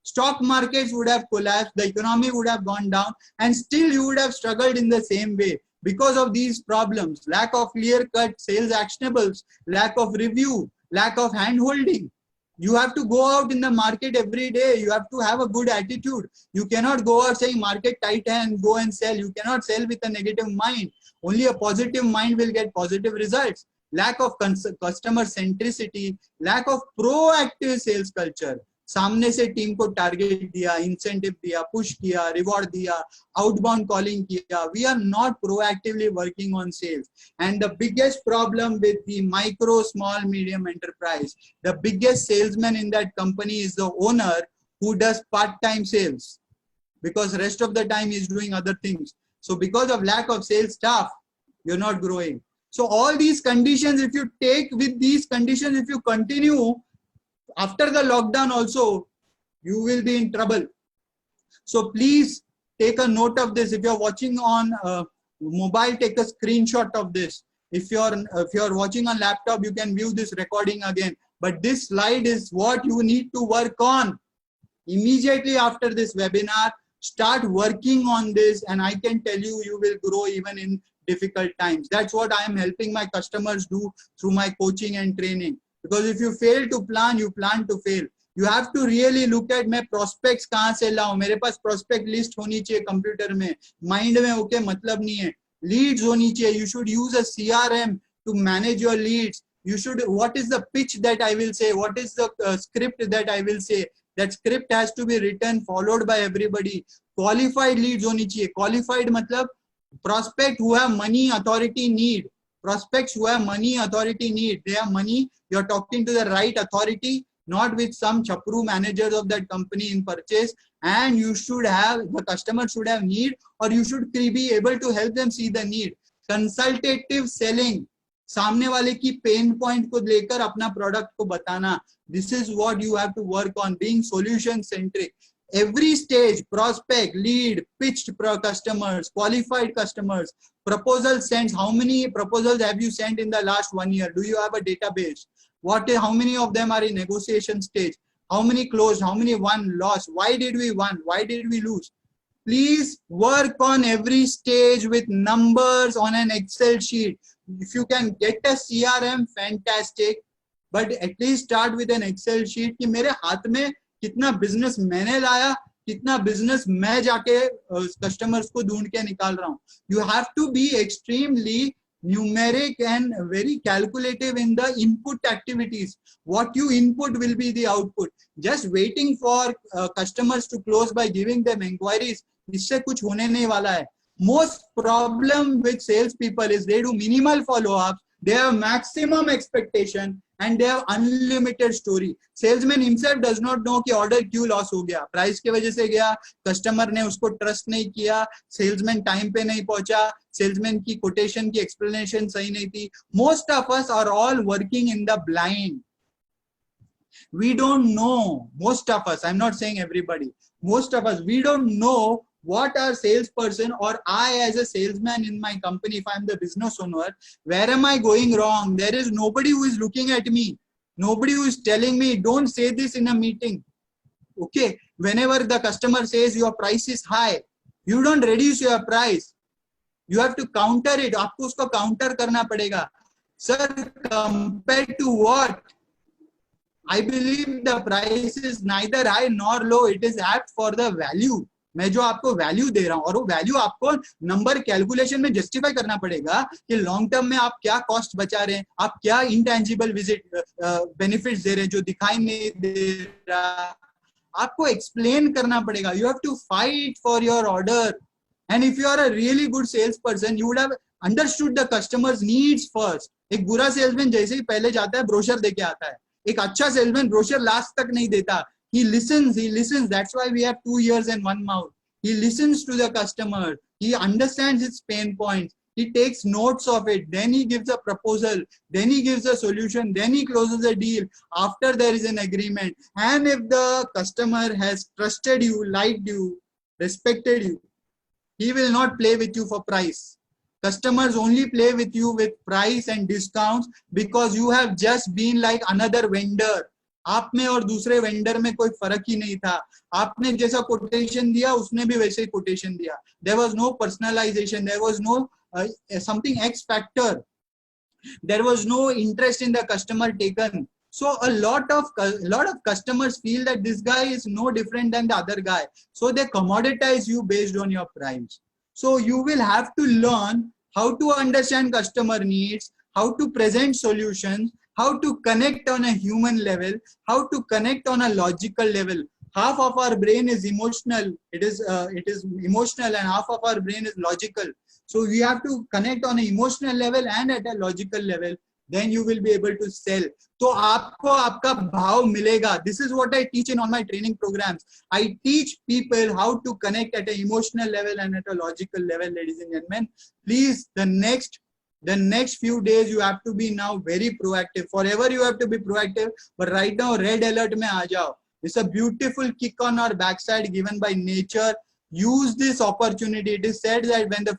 Stock markets would have collapsed, the economy would have gone down, and still you would have struggled in the same way because of these problems. Lack of clear-cut sales actionables, lack of review, lack of hand-holding. You have to go out in the market every day. You have to have a good attitude. You cannot go out saying market tight hai and go and sell. You cannot sell with a negative mind. Only a positive mind will get positive results. Lack of customer centricity, lack of proactive sales culture. सामने से team को target दिया, incentive दिया, push किया, reward दिया, outbound calling किया. We are not proactively working on sales. And the biggest problem with the micro small medium enterprise, the biggest salesman in that company is the owner who does part-time sales, because rest of the time he is doing other things. So because of lack of sales staff, you're not growing. So all these conditions, if you take with these conditions, if you continue after the lockdown also, you will be in trouble. So please take a note of this. If you're watching on mobile, take a screenshot of this. If you're watching on laptop, you can view this recording again. But this slide is what you need to work on. Immediately after this webinar, start working on this, and I can tell you, you will grow even in difficult times. That's what I am helping my customers do through my coaching and training. Because if you fail to plan, you plan to fail. You have to really look at मैं prospects कहाँ से लाऊं. मेरे पास prospect list होनी चाहिए computer में, mind में okay मतलब नहीं है. Leads होनी चाहिए. You should use a CRM to manage your leads. You should, what is the pitch that I will say? What is the script that I will say? That script has to be written, followed by everybody. Qualified leads होनी चाहिए. Qualified मतलब prospect who have money, authority, need. Prospects who have money, authority, need. They have money. You're talking to the right authority, not with some chapru managers of that company in purchase. And you should have, the customer should have need, or you should be able to help them see the need. Consultative selling. सामने वाले की pain point को लेकर अपना product को बताना. This is what you have to work on, being solution centric. Every stage, prospect, lead, pitched customers, qualified customers, proposal sent. How many proposals have you sent in the last 1 year? Do you have a database? How many of them are in negotiation stage? How many closed? How many won, lost? Why did we won? Why did we lose? Please work on every stage with numbers on an Excel sheet. If you can get a CRM, fantastic. But at least start with an Excel sheet कि मेरे हाथ में कितना business मैंने लाया, कितना business मैं जाके कस्टमर्स को ढूंढ के निकाल रहा हूँ. You have to be extremely numeric and very calculative in the input activities. What you input will be the output. Just waiting for customers to close by giving them inquiries, इससे कुछ होने नहीं वाला है. Most problem with sales people is they do minimal follow-ups, they have maximum expectation, and they have unlimited story. Salesman himself does not know कि order क्यों loss हो गया. Price के वजह से गया, customer ने उसको trust नहीं किया, salesman time पे नहीं पहुंचा, salesman की quotation की explanation सही नहीं थी. Most of us are all working in the blind. We don't know, most of us, I'm not saying everybody, most of us, we don't know what our salesperson or I as a salesman in my company, if I'm the business owner, where am I going wrong? There is nobody who is looking at me. Nobody who is telling me, don't say this in a meeting. Okay, whenever the customer says your price is high, you don't reduce your price. You have to counter it. आपको उसको counter करना पड़ेगा. Sir, compared to what? I believe the price is neither high nor low. It is apt for the value. मैं जो आपको value दे रहा हूं, और वो वैल्यू आपको नंबर कैलकुलेशन में जस्टिफाई करना पड़ेगा कि लॉन्ग टर्म में आप क्या कॉस्ट बचा रहे हैं, आप क्या इंटेंजिबल बेनिफिट्स दे रहे हैं जो दिखाई नहीं दे रहा, आपको explain करना पड़ेगा. You have to fight for your order. And if you are a really good salesperson, you would have understood the customer's needs first. एक बुरा salesman जैसे ही पहले जाता है brochure देके आता है. एक अच्छा salesman brochure last तक नहीं देता. He listens. That's why we have 2 ears and 1 mouth. He listens to the customer. He understands his pain points. He takes notes of it. Then he gives a proposal. Then he gives a solution. Then he closes a deal. After there is an agreement. And if the customer has trusted you, liked you, respected you, he will not play with you for price. Customers only play with you with price and discounts because you have just been like another vendor. आप में और दूसरे vendor में कोई फर्क ही नहीं था. आपने जैसा कोटेशन दिया उसने भी वैसे ही कोटेशन दिया. There was no personalization. There was no something X factor. There was no interest in the customer taken. So a lot of customers feel that this guy is no different than the other guy. So they commoditize you based on your price. So you will have to learn how to understand customer needs, how to present solutions, how to connect on a human level, how to connect on a logical level. Half of our brain is emotional. It is emotional, and half of our brain is logical. So we have to connect on an emotional level and at a logical level. Then you will be able to sell. तो आपको आपका भाव मिलेगा. This is what I teach in all my training programs. I teach people how to connect at an emotional level and at a logical level, ladies and gentlemen. Please, the next few days you have to be now very proactive. Forever you have to be proactive. But right now, red alert में आ जाओ. It's a beautiful kick on our backside given by nature. Use this opportunity. It is said that when the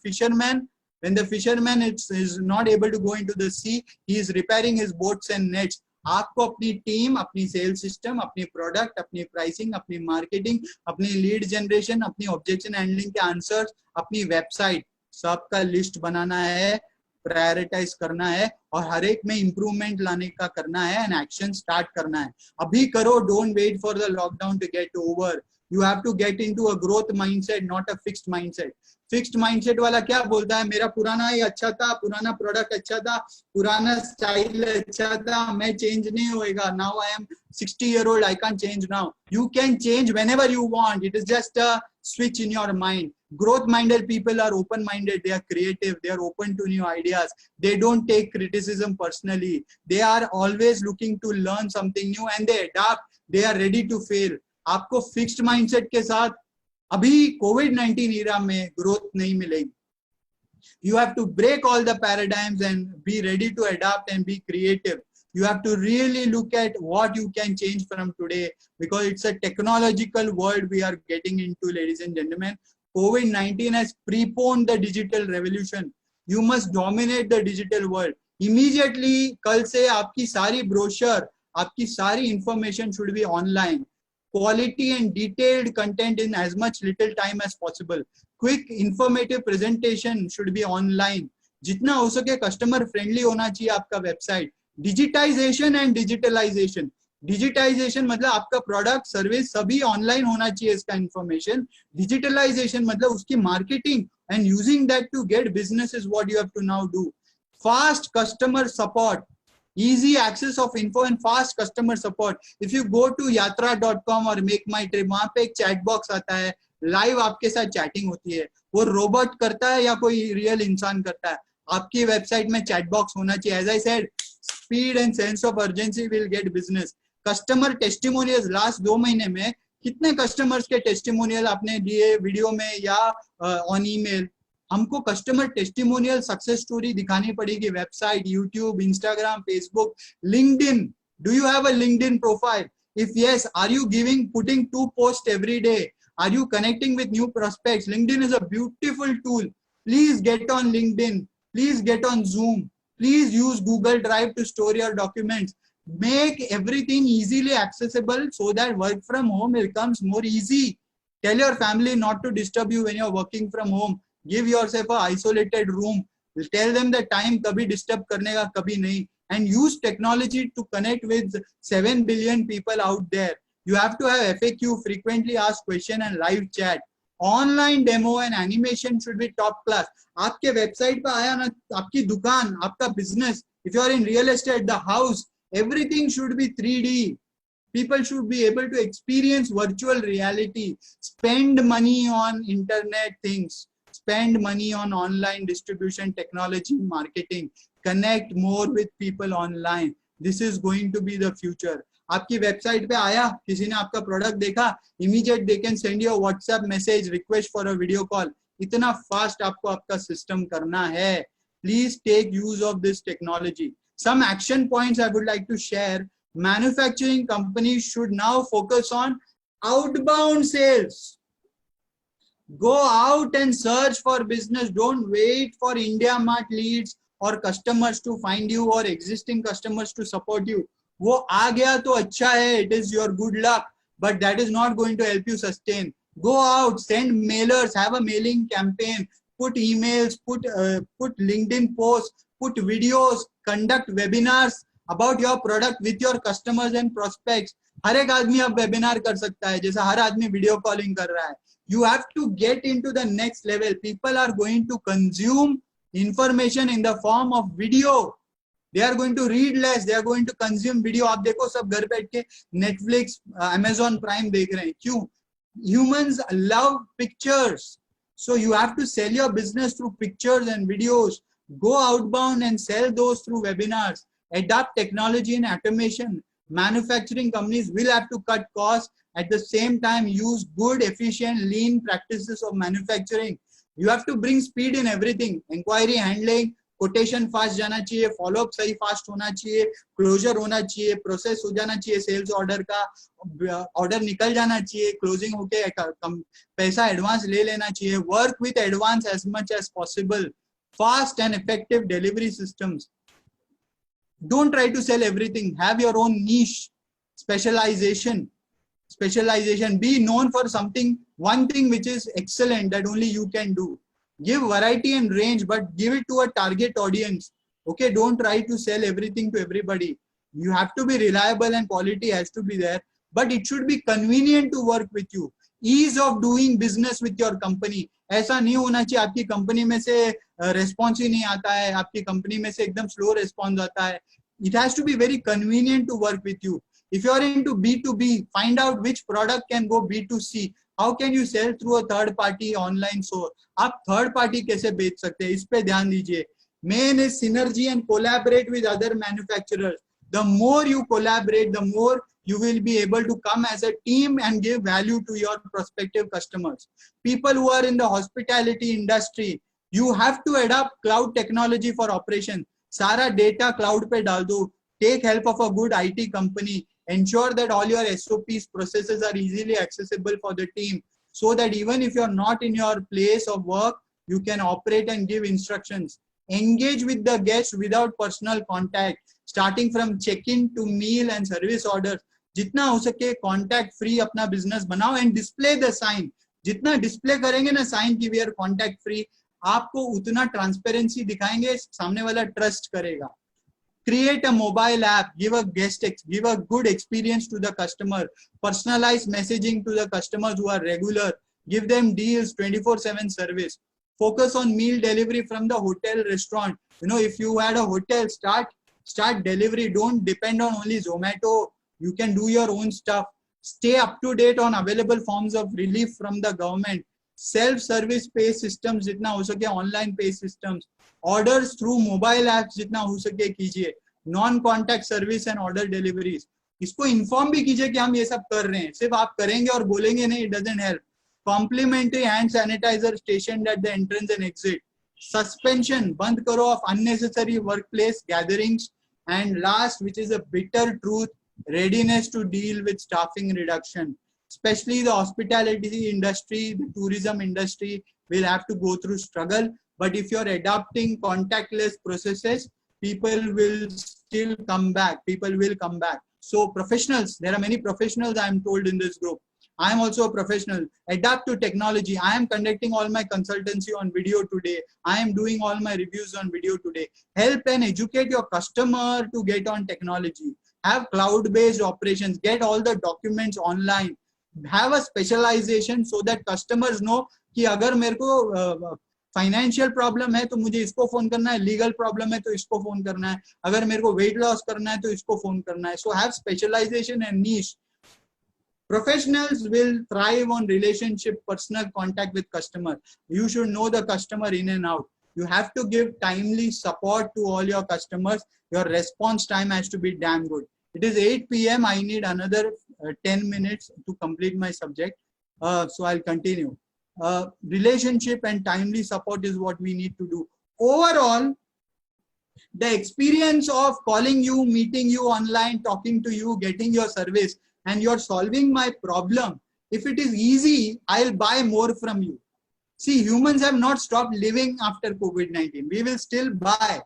fisherman is not able to go into the sea, he is repairing his boats and nets. आपको अपनी team, अपनी sales system, अपनी product, अपनी pricing, अपनी marketing, अपनी lead generation, अपनी objection handling के answers, अपनी वेबसाइट, सबका लिस्ट बनाना है, प्रायोरिटाइज करना है और हर एक में इंप्रूवमेंट लाने का करना है एंड एक्शन स्टार्ट करना है. अभी करो. Don't wait for the lockdown to get over. You have to get into a growth mindset, not a fixed mindset. Fixed mindset वाला क्या बोलता है? मेरा पुराना ही अच्छा था, पुराना प्रोडक्ट अच्छा था, पुराना स्टाइल अच्छा था, मैं चेंज नहीं होएगा. Now I am 60-year-old, I can't change now. You can change whenever you want. It is just a switch in your mind. Growth-minded people are open-minded. They are creative. They are open to new ideas. They don't take criticism personally. They are always looking to learn something new and they adapt. They are ready to fail. आपको fixed mindset के साथ अभी कोविड-19 ईरा में growth नहीं मिलेगी. You have to break all the paradigms and be ready to adapt and be creative. You have to really look at what you can change from today because it's a technological world we are getting into, ladies and gentlemen. COVID-19 has preponed the digital revolution. You must dominate the digital world. Immediately, कल से आपकी सारी brochure, आपकी सारी information should be online. Quality and detailed content in as much little time as possible. Quick informative presentation should be online. जितना हो सके customer friendly होना चाहिए आपका website. Digitization and digitalization. Digitization मतलब आपका product, service सभी online होना चाहिए इसका information. Digitalization मतलब उसकी marketing and using that to get business is what you have to now do. Fast customer support. Easy access of info and fast customer support. If you go to yatra.com or make my trip, वहाँ पे एक chat box आता है, live आपके साथ chatting होती है. वो robot करता है या कोई real इंसान करता है? आपकी website में chat box होना चाहिए. As I said, speed and sense of urgency will get business. Customer testimonials last 2 महीने में कितने customers के testimonial आपने दिए वीडियो में या on email? हमको कस्टमर टेस्टिमोनियल सक्सेस स्टोरी दिखानी पड़ेगी. Website, YouTube, Instagram, Facebook, LinkedIn. Do you have a LinkedIn profile? If yes, are you putting 2 posts every day? Are you connecting with new prospects? LinkedIn is a beautiful tool. Please get on LinkedIn. Please get on Zoom. Please use Google Drive to store your documents. Make everything easily accessible so that work from home becomes more easy. Tell your family not to disturb you when you're working from home. Give yourself an isolated room. Tell them the time कभी disturb करने का कभी नहीं. And use technology to connect with 7 billion people out there. You have to have FAQ, frequently asked question and live chat. Online demo and animation should be top class. आपके website पे आया ना, आपकी दुकान, आपका business. If you are in real estate, the house, everything should be 3D. People should be able to experience virtual reality, spend money on internet things, spend money on online distribution, technology, marketing, connect more with people online. This is going to be the future. आपकी website पे आया, किसी ने आपका product देखा, immediate they can send you WhatsApp message request for a video call. इतना fast आपको आपका सिस्टम करना है. Please take use of this technology. Some action points I would like to share. Manufacturing companies should now focus on outbound sales. Go out and search for business. Don't wait for India Mart leads or customers to find you or existing customers to support you. वो आ गया तो अच्छा है, it is your good luck, but that is not going to help you sustain. Go out, send mailers, have a mailing campaign, put emails, put LinkedIn posts, put videos, conduct webinars about your product with your customers and prospects. हर एक आदमी अब webinar कर सकता है, जैसा हर आदमी video calling कर रहा है. You have to get into the next level. People are going to consume information in the form of video. They are going to read less. They are going to consume video. आप देखो सब घर बैठ के Netflix, Amazon Prime देख रहे हैं. क्यों? Humans love pictures. So you have to sell your business through pictures and videos. Go outbound and sell those through webinars. Adopt technology and automation. Manufacturing companies will have to cut costs. At the same time, use good, efficient, lean practices of manufacturing. You have to bring speed in everything. Inquiry handling, quotation fast जाना चाहिए, follow up सही fast होना चाहिए, closure होना चाहिए, process हो जाना चाहिए, sales order का order निकल जाना चाहिए, closing होके पैसा advance ले लेना चाहिए. Work with advance as much as possible. Fast and effective delivery systems. Don't try to sell everything. Have your own niche. Specialization. Be known for something, one thing which is excellent that only you can do. Give variety and range, but give it to a target audience. Okay, don't try to sell everything to everybody. You have to be reliable and quality has to be there, but it should be convenient to work with you. Ease of doing business with your company. ऐसा नहीं होना चाहिए आपकी company में से response ही नहीं आता है, आपकी कंपनी में से एकदम slow response आता है. It has to be very convenient to work with you. If you are into B2B, find out which product can go B2C. How can you sell through a third party online store? आप third party कैसे बेच सकते हैं, इस पे ध्यान दीजिए. Main is synergy and collaborate with other manufacturers. The more you collaborate, the more you will be able to come as a team and give value to your prospective customers. People who are in the hospitality industry, you have to adopt cloud technology for operation. सारा data cloud पे डाल दो. Take help of a good IT company. Ensure that all your SOPs processes are easily accessible for the team, so that even if you're not in your place of work, you can operate and give instructions. Engage with the guests without personal contact, starting from check-in to meal and service orders. जितना हो सके contact free अपना business बनाओ and display the sign. जितना display करेंगे ना sign की we are contact free, आपको उतना transparency दिखाएंगे, सामने वाला trust करेगा. Create a mobile app, give a good experience to the customer, personalize messaging to the customers who are regular, give them deals, 24/7 service. Focus on meal delivery from the hotel restaurant. You know, if you had a hotel, start delivery. Don't depend on only Zomato. You can do your own stuff. Stay up to date on available forms of relief from the government. Self-service pay systems जितना हो सके, online pay systems. Orders through mobile apps जितना हो सके कीजिए. Non-contact service and order deliveries. इसको inform भी कीजिए कि हम ये सब कर रहे हैं. सिर्फ आप करेंगे और बोलेंगे नहीं, it doesn't help. Complimentary hand sanitizer stationed at the entrance and exit. Suspension, बंद करो of unnecessary workplace gatherings. And last, which is a bitter truth, readiness to deal with staffing reduction. Especially the hospitality industry, the tourism industry will have to go through struggle. But if you're adopting contactless processes, people will still come back. People will come back. So professionals, there are many professionals I am told in this group. I am also a professional. Adapt to technology. I am conducting all my consultancy on video today. I am doing all my reviews on video today. Help and educate your customer to get on technology. Have cloud-based operations. Get all the documents online. Have a specialization so that customers know कि अगर मेरे को financial problem है तो मुझे इसको phone करना है, लीगल प्रॉब्लम है तो इसको फोन करना है, अगर मेरे को वेट लॉस करना है तो इसको फोन करना है. So have specialisation and niche. Professionals will thrive on relationship, personal contact with customer. You should know the customer in and out. You have to give timely support to all your customers. Your response time has to be damn good. It is 8 p.m. I need another 10 minutes to complete my subject. So I'll continue. Relationship and timely support is what we need to do. Overall, the experience of calling you, meeting you online, talking to you, getting your service, and you're solving my problem. If it is easy, I'll buy more from you. See, humans have not stopped living after COVID-19. We will still buy.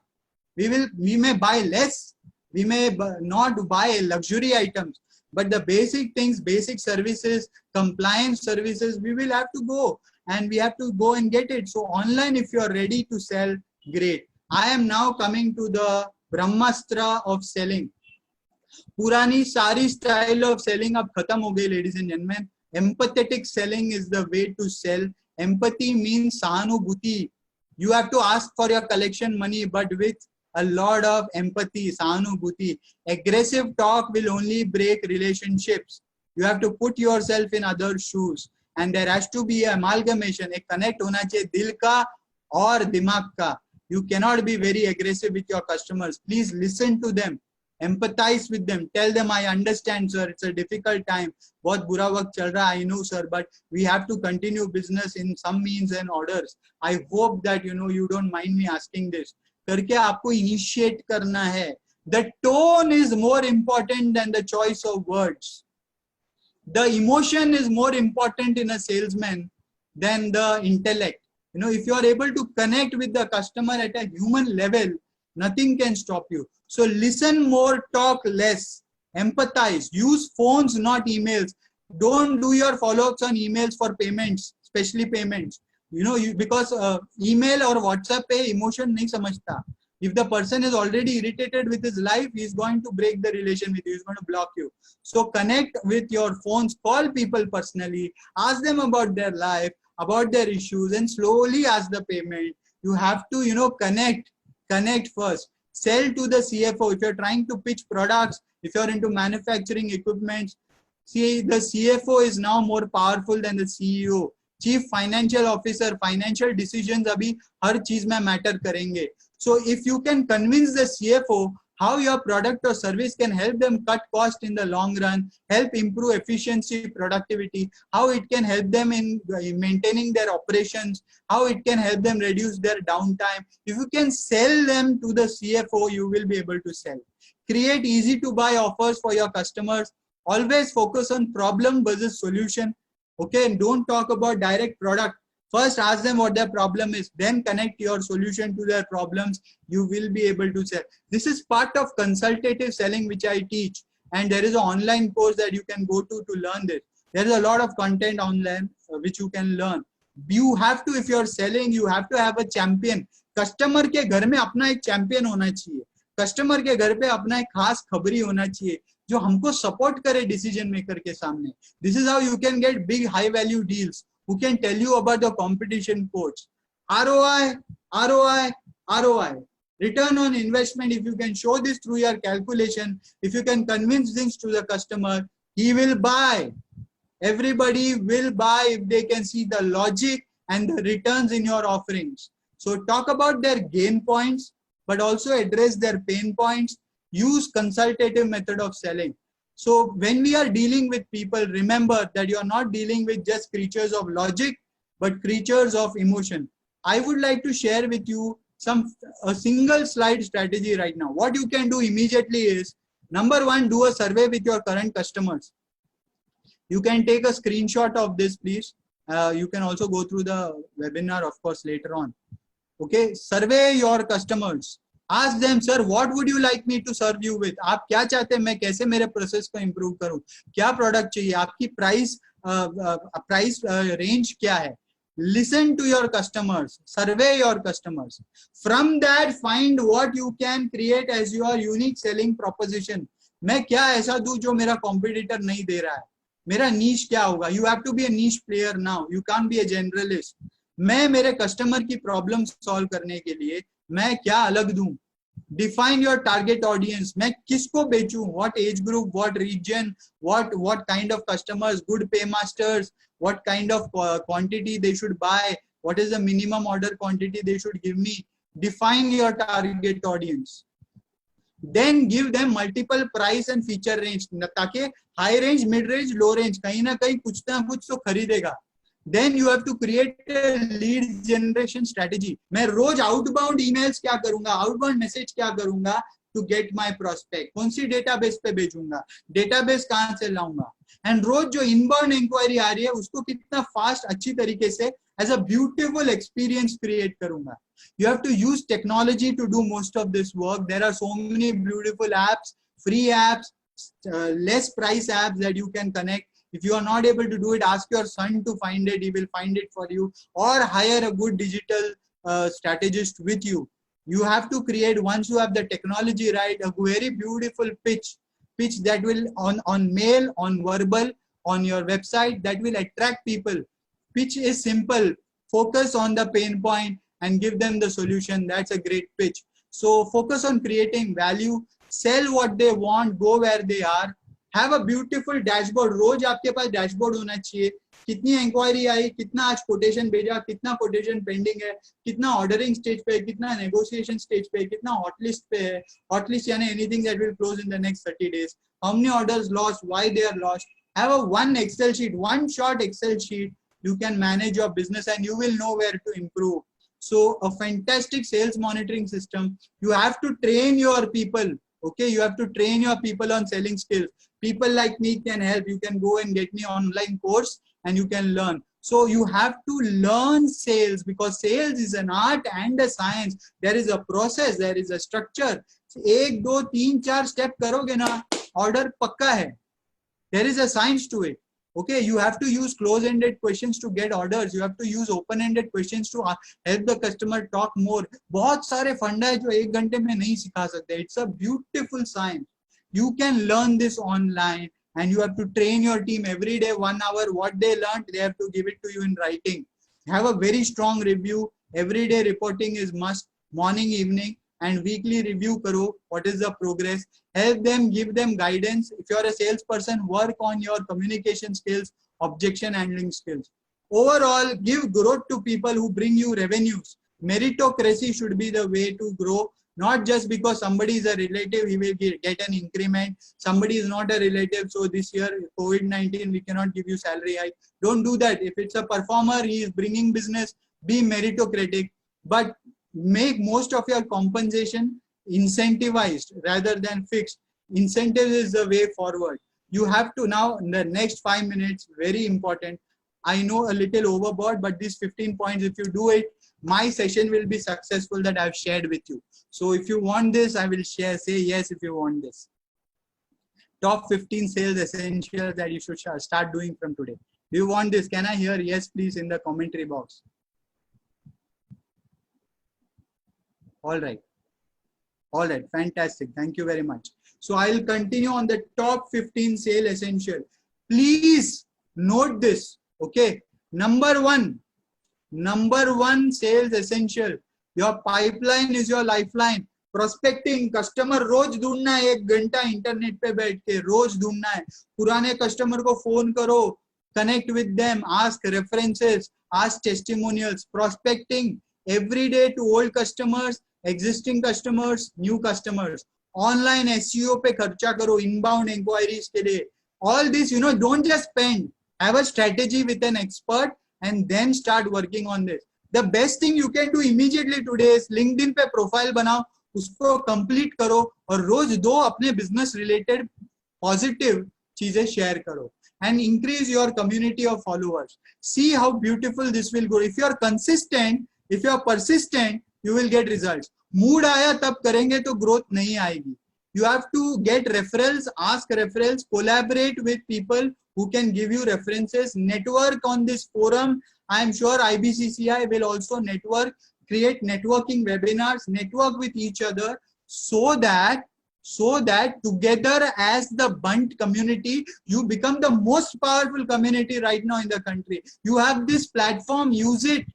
We may buy less. We may not buy luxury items, but the basic things, basic services, compliance services, we will have to go, and we have to go and get it. So online, if you're ready to sell, great. I am now coming to the Brahmastra of selling. Purani sari style of selling ab khatam ho gayi, ladies and gentlemen. Empathetic selling is the way to sell. Empathy means sahanubhuti. You have to ask for your collection money, but with a lot of empathy, sahanubhuti. Aggressive talk will only break relationships. You have to put yourself in other shoes, and there has to be amalgamation. A connect hona chahiye dil ka aur dimag ka. You cannot be very aggressive with your customers. Please listen to them. Empathize with them. Tell them, I understand, sir. It's a difficult time. बहुत बुरा वक्त चल रहा है, I know, sir, but we have to continue business in some means and orders. I hope that you don't mind me asking this. करके आपको initiate करना है. The tone is more important than the choice of words. The emotion is more important in a salesman than the intellect. If you are able to connect with the customer at a human level, nothing can stop you. So listen more, talk less, empathize, use phones, not emails. Don't do your follow-ups on emails for payments, especially payments. Because email or WhatsApp pe emotion nahi samajhta. If the person is already irritated with his life, he is going to break the relation with you. He is going to block you. So connect with your phones, call people personally, ask them about their life, about their issues, and slowly ask the payment. You have to, connect first. Sell to the CFO. If you're trying to pitch products, if you're into manufacturing equipment, see, the CFO is now more powerful than the CEO. Chief Financial Officer, financial decisions abhi har cheez mein matter karenge. So if you can convince the CFO how your product or service can help them cut cost in the long run, help improve efficiency, productivity, how it can help them in maintaining their operations, how it can help them reduce their downtime. If you can sell them to the CFO, you will be able to sell. Create easy to buy offers for your customers. Always focus on problem versus solution. Okay, and don't talk about direct product. First, ask them what their problem is. Then connect your solution to their problems. You will be able to sell. This is part of consultative selling, which I teach. And there is an online course that you can go to learn this. There is a lot of content online which you can learn. You have to, if you're selling, you have to have a champion. Customer के घर में अपना एक champion होना चाहिए. Customer के घर पे अपना एक खास खबरी होना चाहिए जो हमको support करे decision maker के सामने. This is how you can get big high value deals. Who can tell you about the competition codes. ROI, ROI, ROI. Return on investment, if you can show this through your calculation, if you can convince things to the customer, he will buy. Everybody will buy if they can see the logic and the returns in your offerings. So talk about their gain points, but also address their pain points. Use consultative method of selling. So when we are dealing with people, remember that you are not dealing with just creatures of logic, but creatures of emotion. I would like to share with you a single slide strategy right now. What you can do immediately is, number one, do a survey with your current customers. You can take a screenshot of this, please. You can also go through the webinar, of course, later on. Okay, survey your customers. Ask them, sir, what would you like me to serve you with? आप क्या चाहते हैं मैं कैसे मेरे process को improve करूं? क्या प्रोडक्ट चाहिए? आपकी प्राइस रेंज क्या है? Listen to your customers, survey your customers. From that, find what you can create as your unique selling proposition. मैं क्या ऐसा दूं जो मेरा competitor नहीं दे रहा है? मेरा niche क्या होगा? You have to be a niche player now. You can't be a generalist. मैं मेरे customer की problem solve करने के लिए मैं क्या अलग दूं? Define your target audience. मैं किसको बेचूं? What age group? What region? What kind of customers? Good paymasters. What kind of quantity they should buy? What is the minimum order quantity they should give me? Define your target audience. Then give them multiple price and feature range, ताकि high range, mid range, low range कहीं ना कहीं कुछ ना कुछ तो खरीदेगा. Then you have to create a lead generation strategy. मैं रोज outbound emails क्या करूंगा, outbound message क्या करूंगा to get my prospect. कौन सी database पे भेजूंगा, database कहाँ से लाऊंगा, and रोज जो inbound inquiry आ रही है उसको कितना fast अच्छी तरीके से as a beautiful experience create करूंगा. You have to use technology to do most of this work. There are so many beautiful apps, free apps, less price apps that you can connect. If you are not able to do it, ask your son to find it. He will find it for you, or hire a good digital strategist with you. You have to create, once you have the technology right, a very beautiful pitch that will on mail, on verbal, on your website, that will attract people. Pitch is simple. Focus on the pain point and give them the solution. That's a great pitch. So focus on creating value, sell what they want, go where they are. Have a beautiful dashboard. रोज आपके पास dashboard होना चाहिए. कितनी inquiry आई, कितना आज quotation भेजा, कितना quotation pending है, कितना ऑर्डरिंग स्टेज पे है, कितना नेगोशिएशन स्टेज पे है, कितना हॉटलिस्ट पे है. हॉटलिस्ट यानी anything that will close in the next 30 days. How many orders lost, why they are lost. Have a one Excel sheet, one short Excel sheet. You can manage your business and you will know where to improve. So a fantastic sales monitoring system. You have to train your people. Okay, you have to train your people on selling skills. People like me can help. You can go and get me online course and you can learn. So you have to learn sales, because sales is an art and a science. There is a process, there is a structure. 1, 2, 3, 4 step करोगे ना, order पक्का है. There is a science to it. Okay, you have to use close-ended questions to get orders. You have to use open-ended questions to help the customer talk more. बहुत सारे फंडा है जो 1 घंटे में नहीं सिखा सकते. It's a beautiful science. You can learn this online, and you have to train your team every day 1 hour. What they learned, they have to give it to you in writing. Have a very strong review. Everyday reporting is must. Morning, evening, and weekly review karo. What is the progress? Help them, give them guidance. If you are a salesperson, work on your communication skills, objection handling skills. Overall, give growth to people who bring you revenues. Meritocracy should be the way to grow. Not just because somebody is a relative, he will get an increment. Somebody is not a relative, so this year, COVID-19, we cannot give you salary hike. Don't do that. If it's a performer, he is bringing business, be meritocratic, but make most of your compensation incentivized rather than fixed. Incentive is the way forward. You have to now, in the next 5 minutes, very important. I know a little overboard, but these 15 points, if you do it, my session will be successful that I've shared with you. So if you want this, I will share, say yes if you want this. Top 15 sales essentials that you should start doing from today. Do you want this? Can I hear yes, please, in the commentary box? All right. All right. Fantastic. Thank you very much. So I'll continue on the top 15 sale essential. Please note this. Okay. Number one sales essential. Your pipeline is your lifeline. Prospecting, customer रोज ढूंढना है, 1 घंटा internet पे बैठ के रोज ढूंढना है. पुराने customer को फोन करो, connect with them, ask references, ask testimonials. Prospecting every day to old customers, existing customers, new customers. Online SEO पे खर्चा करो, inbound inquiries के लिए. All this, don't just spend. Have a strategy with an expert and then start working on this. The best thing you can do immediately today is LinkedIn पे profile बनाओ, उसको complete करो और रोज 2 अपने business related positive चीजें share करो and increase your community of followers. See how beautiful this will go. If you are consistent, if you are persistent, you will get results. Mood आया तब करेंगे तो growth नहीं आएगी. You have to get referrals, ask referrals, collaborate with people who can give you references, network on this forum. I am sure IBCCI will also network, create networking webinars, network with each other so that together as the Bunt community, you become the most powerful community right now in the country. You have this platform, use it.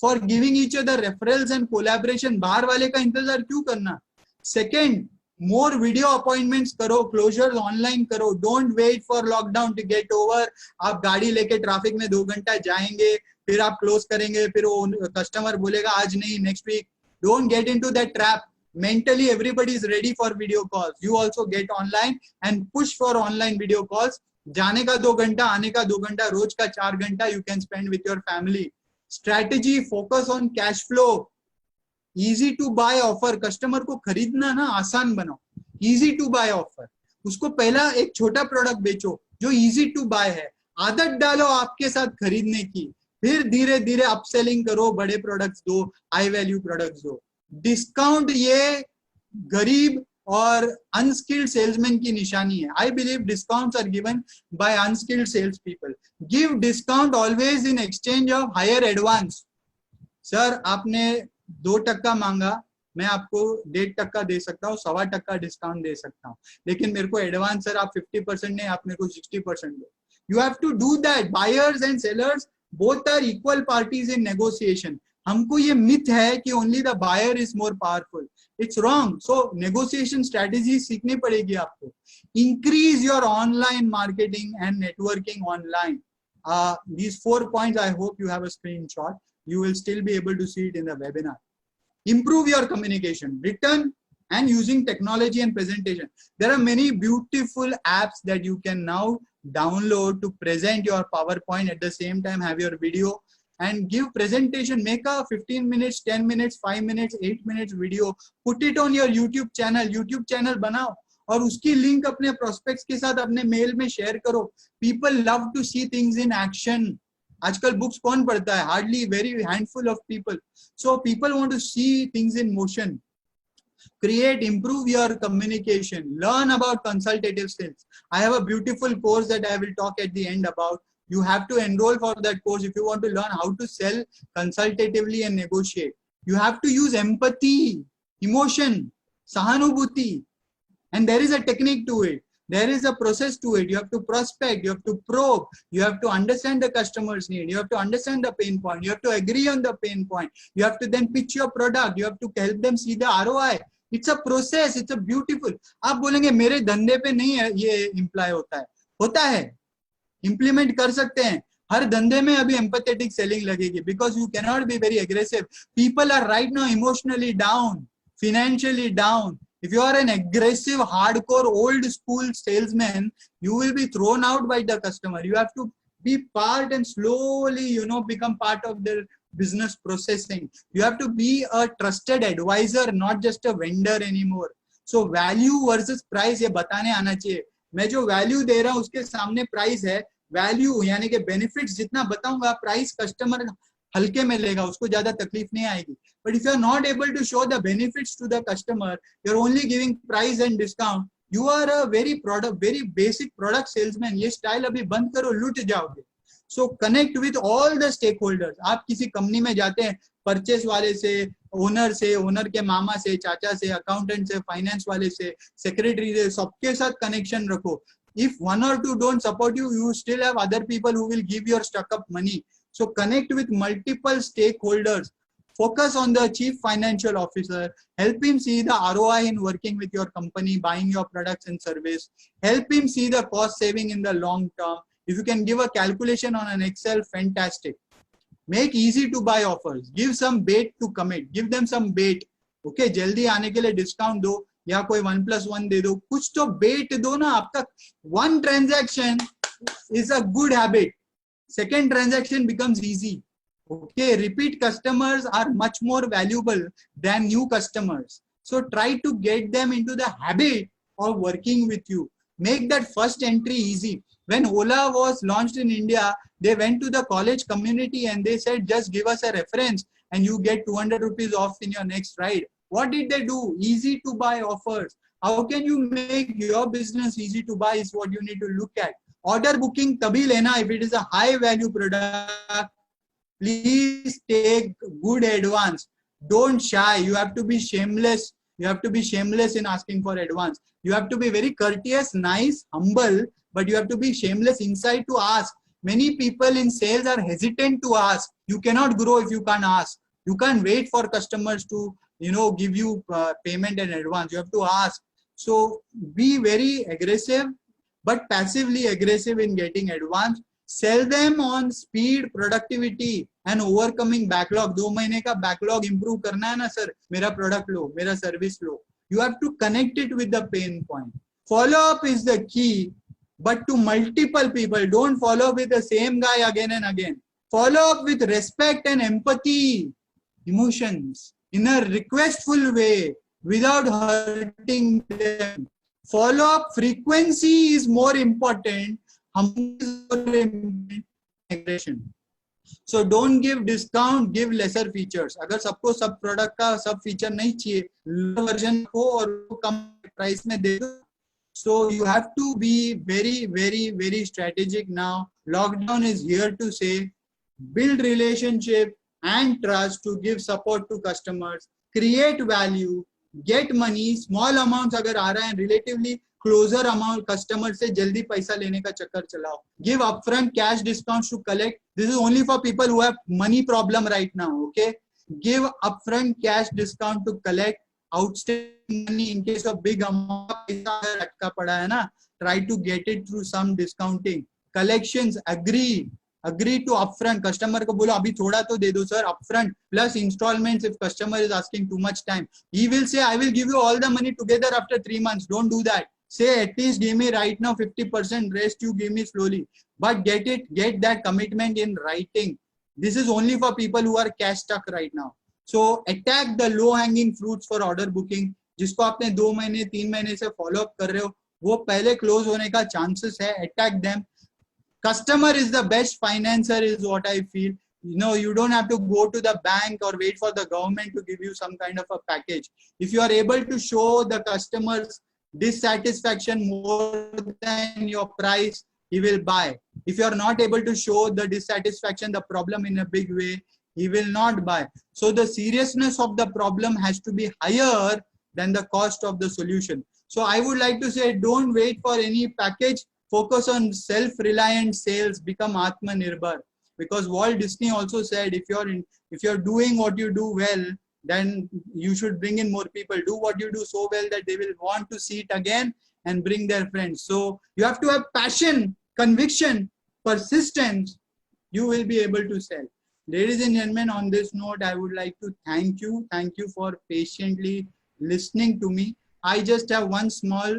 for giving each other referrals and collaboration. बाहर वाले का इंतजार क्यों करना? Second, more video appointments करो, closures online करो. Don't wait for lockdown to get over. आप गाड़ी लेके ट्रैफिक में 2 घंटा जाएंगे, फिर आप क्लोज करेंगे, फिर वो कस्टमर बोलेगा आज नहीं, next week. Don't get into that trap. Mentally, everybody is ready for video calls. You also get online and push for online video calls. जाने का 2 घंटा, आने का 2 घंटा, रोज का 4 घंटा you can spend with your family. Strategy, focus on cash flow. Easy to buy offer. Customer को खरीदना ना आसान बनाओ. Easy to buy offer. उसको पहला एक छोटा प्रोडक्ट बेचो जो easy to buy है. आदत डालो आपके साथ खरीदने की, फिर धीरे धीरे अपसेलिंग करो, बड़े प्रोडक्ट्स दो, हाई वैल्यू प्रोडक्ट्स दो. डिस्काउंट ये गरीब और अनस्किल्ड सेल्समैन की निशानी है. I believe discounts are given by unskilled sales people. Give discount always in exchange of higher advance. Sir आपने 2% मांगा, मैं आपको 1.5% दे सकता हूँ, 1.25% डिस्काउंट दे सकता हूँ, लेकिन मेरे को एडवांस सर आप 50% नहीं, आप मेरे को 60% दो. You have to do that. Buyers and sellers both are equal parties in negotiation. हमको ये मिथ है कि only the buyer is more powerful. It's wrong. So negotiation strategy सीखनी पड़ेगी आपको. Increase your online marketing and networking online. These 4 points, I hope you have a screenshot. You will still be able to see it in the webinar. Improve your communication, written and using technology and presentation. There are many beautiful apps that you can now download to present your PowerPoint, at the same time have your video and give presentation. Make a 15 minutes, 10 minutes, 5 minutes, 8 minutes video. Put it on your YouTube channel. YouTube channel बनाओ और उसकी link अपने prospects के साथ अपने mail में share करो. People love to see things in action. आजकल बुक्स कौन पढ़ता है? Hardly, very handful of people. So people want to see things in motion. Create, improve your communication. Learn about consultative skills. I have a beautiful course that I will talk at the end about. You have to enroll for that course if you want to learn how to sell consultatively and negotiate. You have to use empathy, emotion, sahanubhuti. And there is a technique to it. There is a process to it. You have to prospect, you have to probe, you have to understand the customer's need, you have to understand the pain point, you have to agree on the pain point, you have to then pitch your product, you have to help them see the ROI. It's a process, it's a beautiful. आप बोलेंगे मेरे धंधे पे नहीं है ये imply होता है, इम्प्लीमेंट कर सकते हैं. हर धंधे में अभी empathetic selling लगेगी because you cannot be very aggressive. People are right now emotionally down, financially down. If you are an aggressive, hardcore, old school salesman, you will be thrown out by the customer. You have to be part and slowly, become part of their business processing. You have to be a trusted advisor, not just a vendor anymore. So value versus price ये बताने आना चाहिए. मैं जो value दे रहा हूँ उसके सामने price है. Value यानी कि benefits जितना बताऊंगा, price customer हल्के में लेगा, उसको ज्यादा तकलीफ नहीं आएगी. But if you are not able to show the benefits to the customer, you are only giving price and discount. You are a very basic product salesman. ये style अभी बंद करो, लूट जाओगे. So connect with all the stakeholders. आप किसी company में जाते हैं, परचेस वाले से, ओनर से, ओनर के मामा से, चाचा से, अकाउंटेंट से, फाइनेंस वाले से, सेक्रेटरी से, सबके साथ कनेक्शन रखो. If one or two don't support you, you still have other people who will give your stuck up money. So connect with multiple stakeholders. Focus on the chief financial officer. Help him see the ROI in working with your company, buying your products and service. Help him see the cost saving in the long term. If you can give a calculation on an Excel, fantastic. Make easy to buy offers. Give some bait to commit. Give them some bait. Okay, जल्दी आने के लिए discount दो या कोई 1+1 दे दो. कुछ तो bait दो ना. आपका one transaction is a good habit. Second transaction becomes easy. Okay, repeat customers are much more valuable than new customers. So try to get them into the habit of working with you. Make that first entry easy. When Ola was launched in India, they went to the college community and they said, just give us a reference and you get 200 rupees off in your next ride. What did they do? Easy to buy offers. How can you make your business easy to buy is what you need to look at. Order booking tabhi lena if it is a high value product. Please take good advance. Don't shy. You have to be shameless. You have to be shameless in asking for advance. You have to be very courteous, nice, humble, but you have to be shameless inside to ask. many people in sales are hesitant to ask. You cannot grow if you can't ask. You can't wait for customers to, give you payment in advance. You have to ask. So be very aggressive, but passively aggressive in getting advance. Sell them on speed, productivity and overcoming backlog. 2 महीने का backlog improve करना है ना sir, मेरा product लो, मेरा service low. You have to connect it with the pain point. Follow up is the key, but to multiple people. Don't follow up with the same guy again and again. Follow up with respect and empathy, emotions, in a requestful way, without hurting them. Follow up frequency is more important. So don't give discount, give lesser features. अगर सबको सब product का सब feature नहीं चाहिए, low version को और कम price में दे दो. So you have to be very, very, very strategic now. Lockdown is here to say, build relationship and trust to give support to customers, create value, get money, small amounts अगर आ रहा है, relatively closer amount customer से जल्दी पैसा लेने का चक्कर चलाओ. Give upfront cash discounts to collect. This is only for people who have money problem right now. Okay, give upfront cash discount to collect outstanding money in case of big amount. पैसा अटका पड़ा है ना, try to get it through some discounting. Collections, agree to upfront. Customer को बोलो अभी थोड़ा तो दे दो sir, upfront plus installments if customer is asking too much time. He will say I will give you all the money together after 3 months. Don't do that. Say at least give me right now 50%, rest you give me slowly. But get that commitment in writing. This is only for people who are cash stuck right now. So attack the low hanging fruits for order booking. जिसको आपने 2 महीने 3 महीने से follow up कर रहे हो, वो पहले close होने का chances है. Attack them. Customer is the best financer is what I feel. You don't have to go to the bank or wait for the government to give you some kind of a package. If you are able to show the customers dissatisfaction more than your price, he will buy. If you are not able to show the dissatisfaction, the problem in a big way, he will not buy. So the seriousness of the problem has to be higher than the cost of the solution. So I would like to say, don't wait for any package. Focus on self-reliant sales, become Atmanirbhar. Because Walt Disney also said, if you're doing what you do well, then you should bring in more people. Do what you do so well that they will want to see it again and bring their friends. So you have to have passion, conviction, persistence. You will be able to sell. Ladies and gentlemen, on this note, I would like to thank you. Thank you for patiently listening to me. I just have one small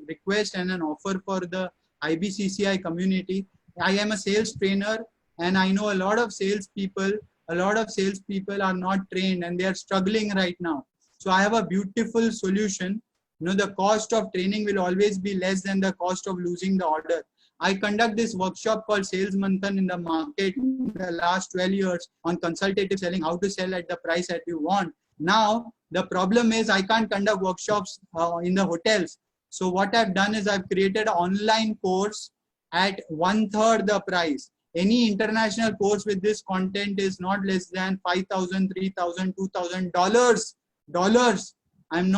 request and an offer for the IBCCI community. I am a sales trainer and I know a lot of salespeople. A lot of salespeople are not trained and they are struggling right now. So I have a beautiful solution. The cost of training will always be less than the cost of losing the order. I conduct this workshop called Sales Manthan in the market in the last 12 years on consultative selling, how to sell at the price that you want. Now, the problem is I can't conduct workshops in the hotels. So what I've done is I've created an online course at 1/3 the price. Any international course with this content is not less than $5,000, $3,000, $2,000. I'm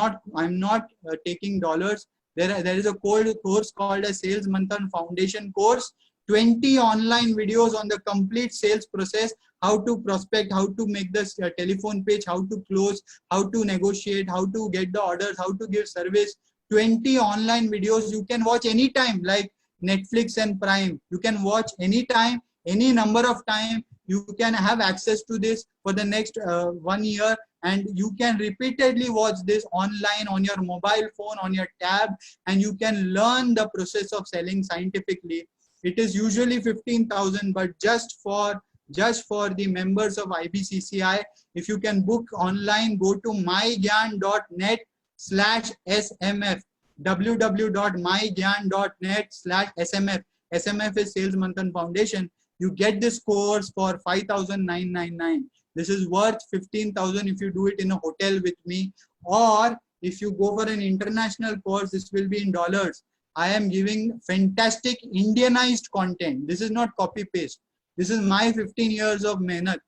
not taking dollars. There is a course called a Sales Manthan Foundation course. 20 online videos on the complete sales process, how to prospect, how to make the telephone pitch, how to close, how to negotiate, how to get the orders, how to give service. 20 online videos you can watch anytime, like Netflix and Prime. You can watch anytime, any number of time. You can have access to this for the next 1 year, and you can repeatedly watch this online on your mobile phone, on your tab, and you can learn the process of selling scientifically. It is usually 15,000, but just for the members of IBCCI, if you can book online, go to mygyan.net/smf, www.mygyan.net/smf. SMF is Sales Manthan Foundation. You get this course for 5,999. This is worth 15,000 if you do it in a hotel with me, or if you go for an international course, this will be in dollars. I am giving fantastic Indianized content. This is not copy paste. This is my 15 years of mehnat.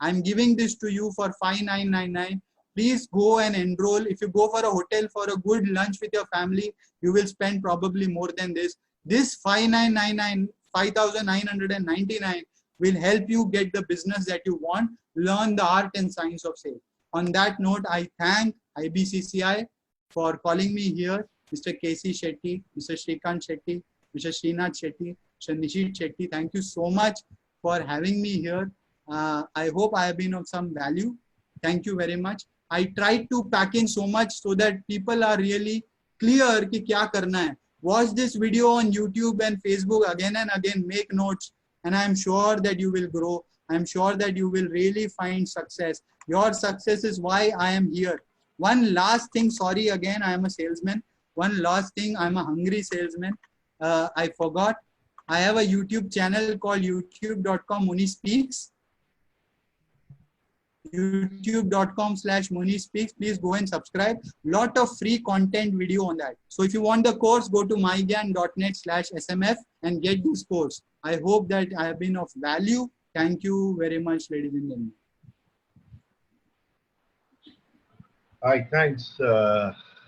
I'm giving this to you for 5,999. Please go and enroll. If you go for a hotel for a good lunch with your family, you will spend probably more than this. This 5,999 5,999 will help you get the business that you want, learn the art and science of sales. On that note, I thank IBCCI for calling me here, Mr. KC Shetty, Mr. Shrikant Shetty, Mr. Srinath Shetty, Mr. Nishit Shetty. Thank you so much for having me here. I hope I have been of some value. Thank you very much. I tried to pack in so much so that people are really clear ki kya karna hai. Watch this video on YouTube and Facebook again and again, make notes, and I am sure that you will grow. I am sure that you will really find success. Your success is why I am here. One last thing, sorry again, I am a salesman. One last thing, I am a hungry salesman. I forgot. I have a YouTube channel called youtube.com Muni Speaks. youtube.com/Muni Speaks. Please go and subscribe. Lot of free content video on that. So if you want the course, go to mygyan.net/smf and get this course. I hope that I have been of value. Thank you very much, ladies and gentlemen. Hi, thanks,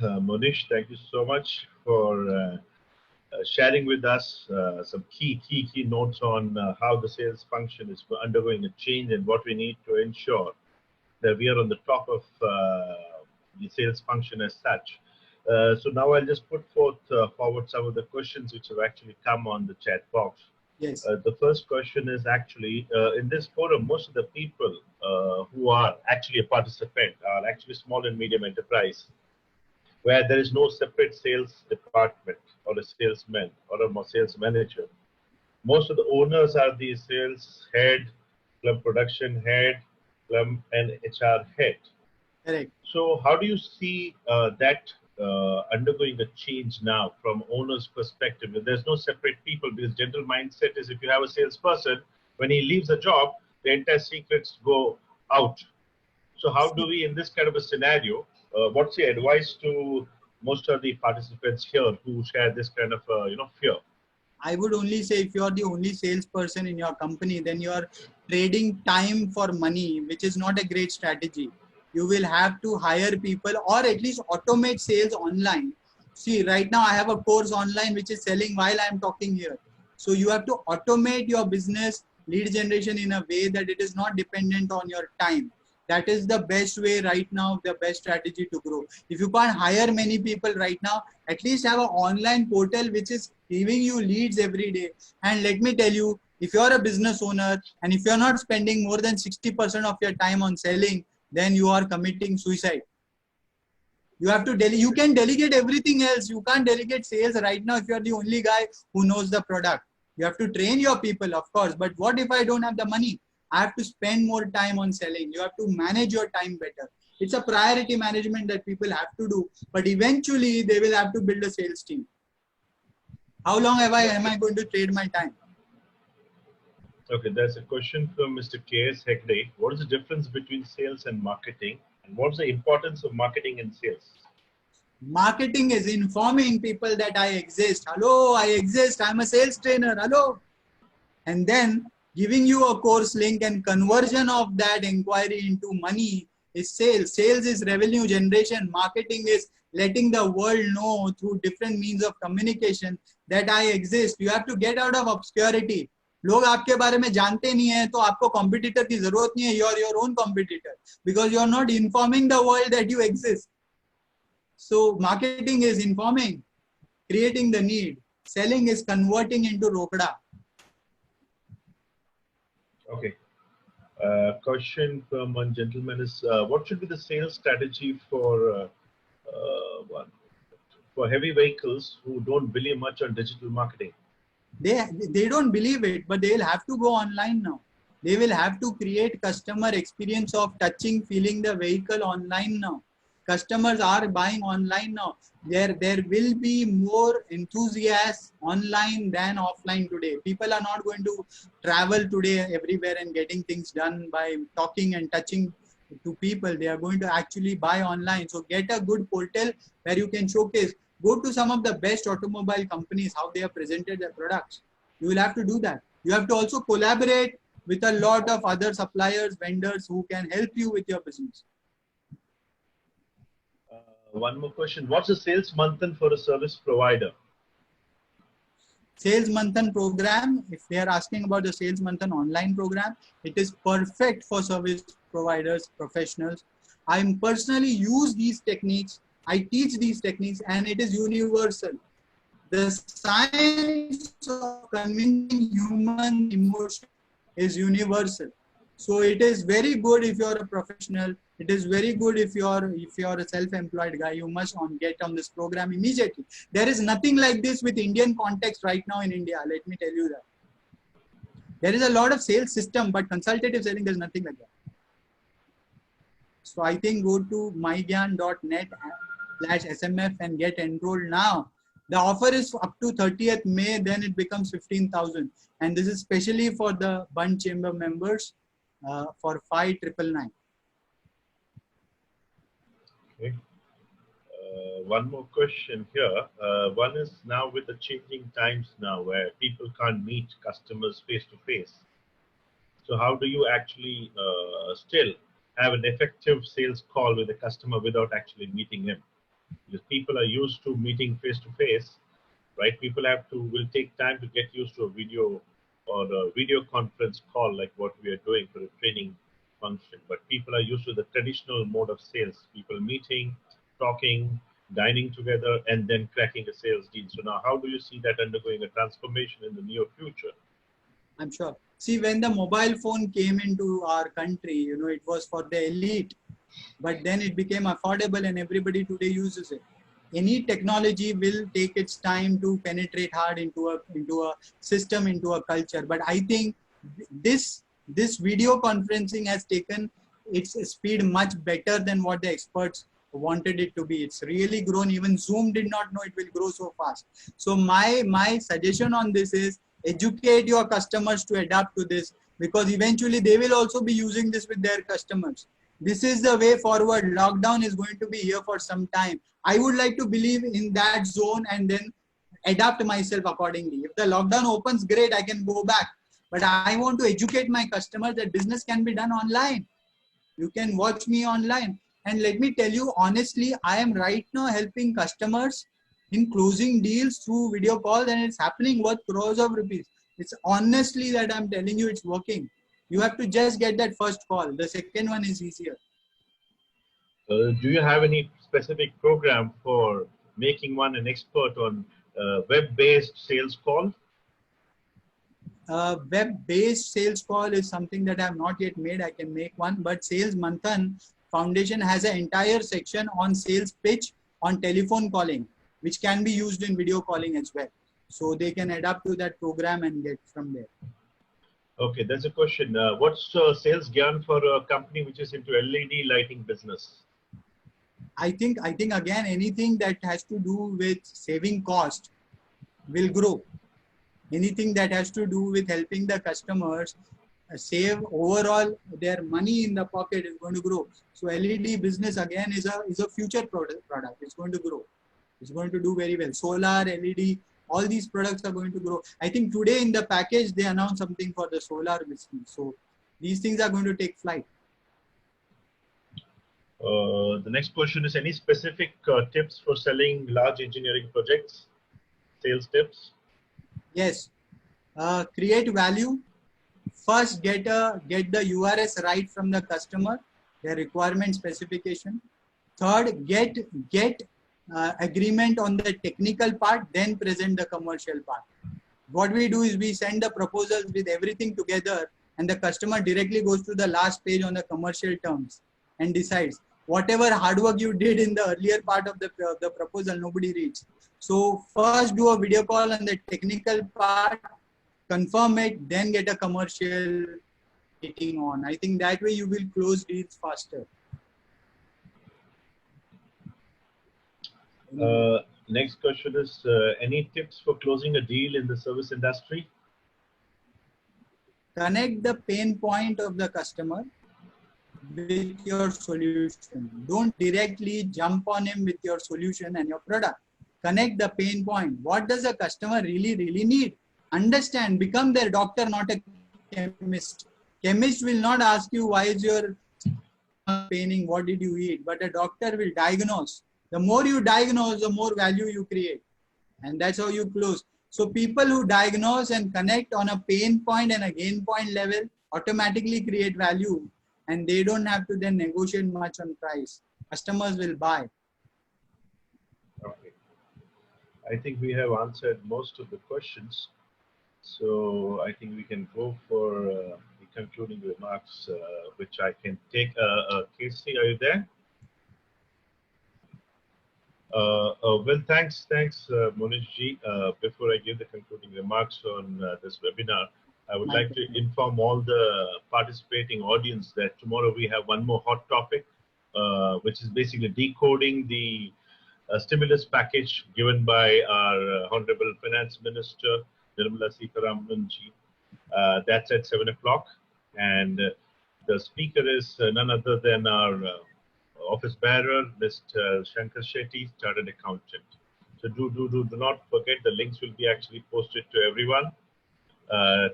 Monish. Thank you so much for sharing with us some key notes on how the sales function is undergoing a change and what we need to ensure that we are on the top of the sales function as such. So now I'll just put forward some of the questions which have actually come on the chat box. Yes. The first question is actually, in this forum, most of the people who are actually a participant are actually small and medium enterprise, where there is no separate sales department or a salesman or a sales manager. Most of the owners are the sales head, plum production head, plum and HR head. Correct. So how do you see that undergoing a change now from owner's perspective? There's no separate people, because general mindset is if you have a salesperson, when he leaves a job, the entire secrets go out. So how do we, in this kind of a scenario, what's your advice to most of the participants here who share this kind of fear? I would only say if you are the only salesperson in your company, then you are trading time for money, which is not a great strategy. You will have to hire people or at least automate sales online. See, right now I have a course online which is selling while I am talking here. So you have to automate your business lead generation in a way that it is not dependent on your time. That is the best way right now, the best strategy to grow. If you can't hire many people right now, at least have an online portal which is giving you leads every day. And let me tell you, if you're a business owner and if you're not spending more than 60% of your time on selling, then you are committing suicide. You have to you can delegate everything else. You can't delegate sales right now if you're the only guy who knows the product. You have to train your people, of course. But what if I don't have the money? I have to spend more time on selling. You have to manage your time better. It's a priority management that people have to do. But eventually, they will have to build a sales team. How long am I going to trade my time? Okay, there's a question from Mr. K.S. Hegde. What is the difference between sales and marketing? And what's the importance of marketing and sales? Marketing is informing people that I exist. Hello, I exist. I'm a sales trainer. Hello. And then giving you a course link and conversion of that inquiry into money is sales. Sales is revenue generation. Marketing is letting the world know through different means of communication that I exist. You have to get out of obscurity. लोग आपके बारे में जानते नहीं है, तो आपको competitor की जरूरत नहीं है. You are your own competitor because you are not informing the world that you exist. So marketing is informing, creating the need. Selling is converting into rokda. Okay. Question from one gentleman is, what should be the sales strategy for heavy vehicles who don't believe much on digital marketing? They don't believe it, but they will have to go online now. They will have to create customer experience of touching, feeling the vehicle online now. Customers are buying online now. There will be more enthusiasts online than offline today. People are not going to travel today everywhere and getting things done by talking and touching to people. They are going to actually buy online. So get a good portal where you can showcase. Go to some of the best automobile companies, how they have presented their products. You will have to do that. You have to also collaborate with a lot of other suppliers, vendors who can help you with your business. One more question. What's the sales manthan for a service provider? Sales Manthan program, if they are asking about the Sales Manthan online program, it is perfect for service providers, professionals. I personally use these techniques. I teach these techniques, and it is universal. The science of convincing human emotion is universal. So it is very good if you're a professional. It is very good if you're a self-employed guy. You must get on this program immediately. There is nothing like this with Indian context right now in India. Let me tell you that. There is a lot of sales system, but consultative selling, there's nothing like that. So I think go to mygyan.net/SMF and get enrolled now. The offer is up to 30th May, then it becomes 15,000. And this is especially for the Bund Chamber members for 5,999. Okay. One more question here. One is now with the changing times now where people can't meet customers face to face. So how do you actually still have an effective sales call with a customer without actually meeting him? Because people are used to meeting face to face, right? People will take time to get used to a video or a video conference call like what we are doing for a training function. But people are used to the traditional mode of sales, people meeting, talking, dining together, and then cracking a sales deal. So now how do you see that undergoing a transformation in the near future? I'm sure. See, when the mobile phone came into our country, it was for the elite, but then it became affordable and everybody today uses it. Any technology will take its time to penetrate hard into a system, into a culture. But I think this video conferencing has taken its speed much better than what the experts wanted it to be. It's really grown. Even Zoom did not know it will grow so fast. So my suggestion on this is educate your customers to adapt to this, because eventually they will also be using this with their customers. This is the way forward. Lockdown is going to be here for some time. I would like to believe in that zone and then adapt myself accordingly. If the lockdown opens, great, I can go back. But I want to educate my customers that business can be done online. You can watch me online. And let me tell you, honestly, I am right now helping customers in closing deals through video calls, and it's happening worth crores of rupees. It's honestly that I'm telling you, it's working. You have to just get that first call. The second one is easier. Do you have any specific program for making one an expert on web-based sales call? Web-based sales call is something that I have not yet made. I can make one, but Sales Manthan Foundation has an entire section on sales pitch on telephone calling, which can be used in video calling as well. So they can adapt to that program and get from there. Okay, there's a question. What's sales gyan for a company which is into LED lighting business? I think again, anything that has to do with saving cost will grow. Anything that has to do with helping the customers save overall their money in the pocket is going to grow. So LED business again is a future product. It's going to grow. It's going to do very well. Solar, LED, all these products are going to grow. I think today in the package, they announced something for the solar business. So these things are going to take flight. The next question is, any specific tips for selling large engineering projects? Sales tips? Yes. Create value. First, get the URS right from the customer, their requirement specification. Third, get agreement on the technical part, then present the commercial part. What we do is we send the proposals with everything together, and the customer directly goes to the last page on the commercial terms and decides. Whatever hard work you did in the earlier part of the proposal, nobody reads. So first do a video call on the technical part, confirm it, then get a commercial meeting on. I think that way you will close deals faster. Next question is, any tips for closing a deal in the service industry? Connect the pain point of the customer with your solution. Don't directly jump on him with your solution and your product. Connect the pain point. What does the customer really need? Understand, become their doctor, not a chemist. Chemist will not ask you why is your paining, what did you eat, but a doctor will diagnose. The more you diagnose, the more value you create. And that's how you close. So people who diagnose and connect on a pain point and a gain point level automatically create value, and they don't have to then negotiate much on price. Customers will buy. Okay. I think we have answered most of the questions. So I think we can go for the concluding remarks, which I can take. Casey, are you there? Well, thanks, Monish ji. Before I give the concluding remarks on this webinar, I would like to inform all the participating audience that tomorrow we have one more hot topic, which is basically decoding the stimulus package given by our Honorable Finance Minister, Nirmala Sitharaman ji. That's at 7 o'clock. And the speaker is none other than our office bearer, Mr. Shankar Shetty, Chartered Accountant. So do not forget, the links will be actually posted to everyone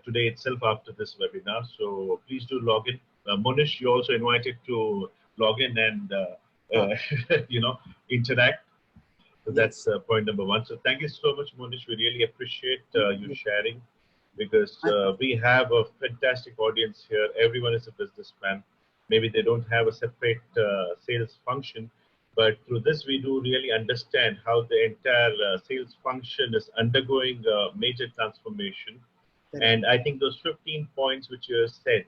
today itself after this webinar. So please do log in. Monish, you're also invited to log in and interact. So that's point number one. So thank you so much, Monish. We really appreciate you sharing, because we have a fantastic audience here. Everyone is a businessman. Maybe they don't have a separate sales function, but through this we do really understand how the entire sales function is undergoing a major transformation. And I think those 15 points which you have said,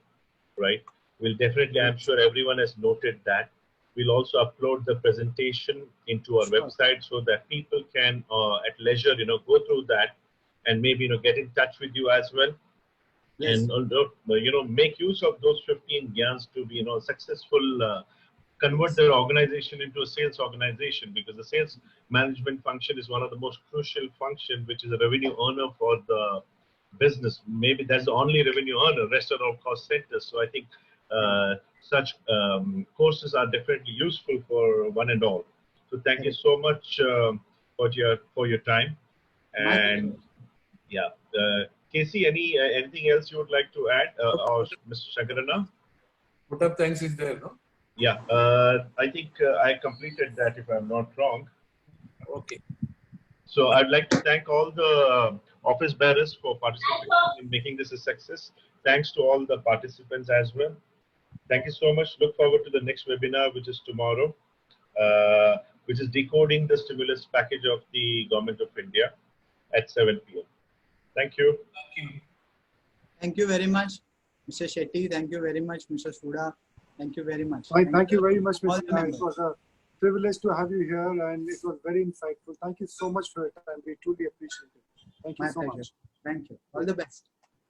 right, will definitely, I'm sure everyone has noted that. We'll also upload the presentation into our website so that people can at leisure, go through that and maybe, get in touch with you as well. Yes. And, make use of those 15 gyans to be, successful, convert their organization into a sales organization, because the sales management function is one of the most crucial function, which is a revenue earner for the business. Maybe that's the only revenue earner, rest are all cost centers. So I think such courses are definitely useful for one and all. So thank you so much for your time. And yeah, Casey, anything else you would like to add, or Mr. Shankarana? Vote of thanks is there, no? Yeah, I think I completed that, if I'm not wrong. Okay. So I'd like to thank all the office bearers for participating in making this a success. Thanks to all the participants as well. Thank you so much. Look forward to the next webinar, which is tomorrow, which is decoding the stimulus package of the Government of India at 7 p.m. Thank you. Thank you. Thank you very much, Mr. Shetty. Thank you very much, Mr. Suda. Thank you very much. Thank you very much, Mr. It was a privilege to have you here, and it was very insightful. Thank you so much for your time. We truly appreciate it. Thank you so much. Thank you. All the best.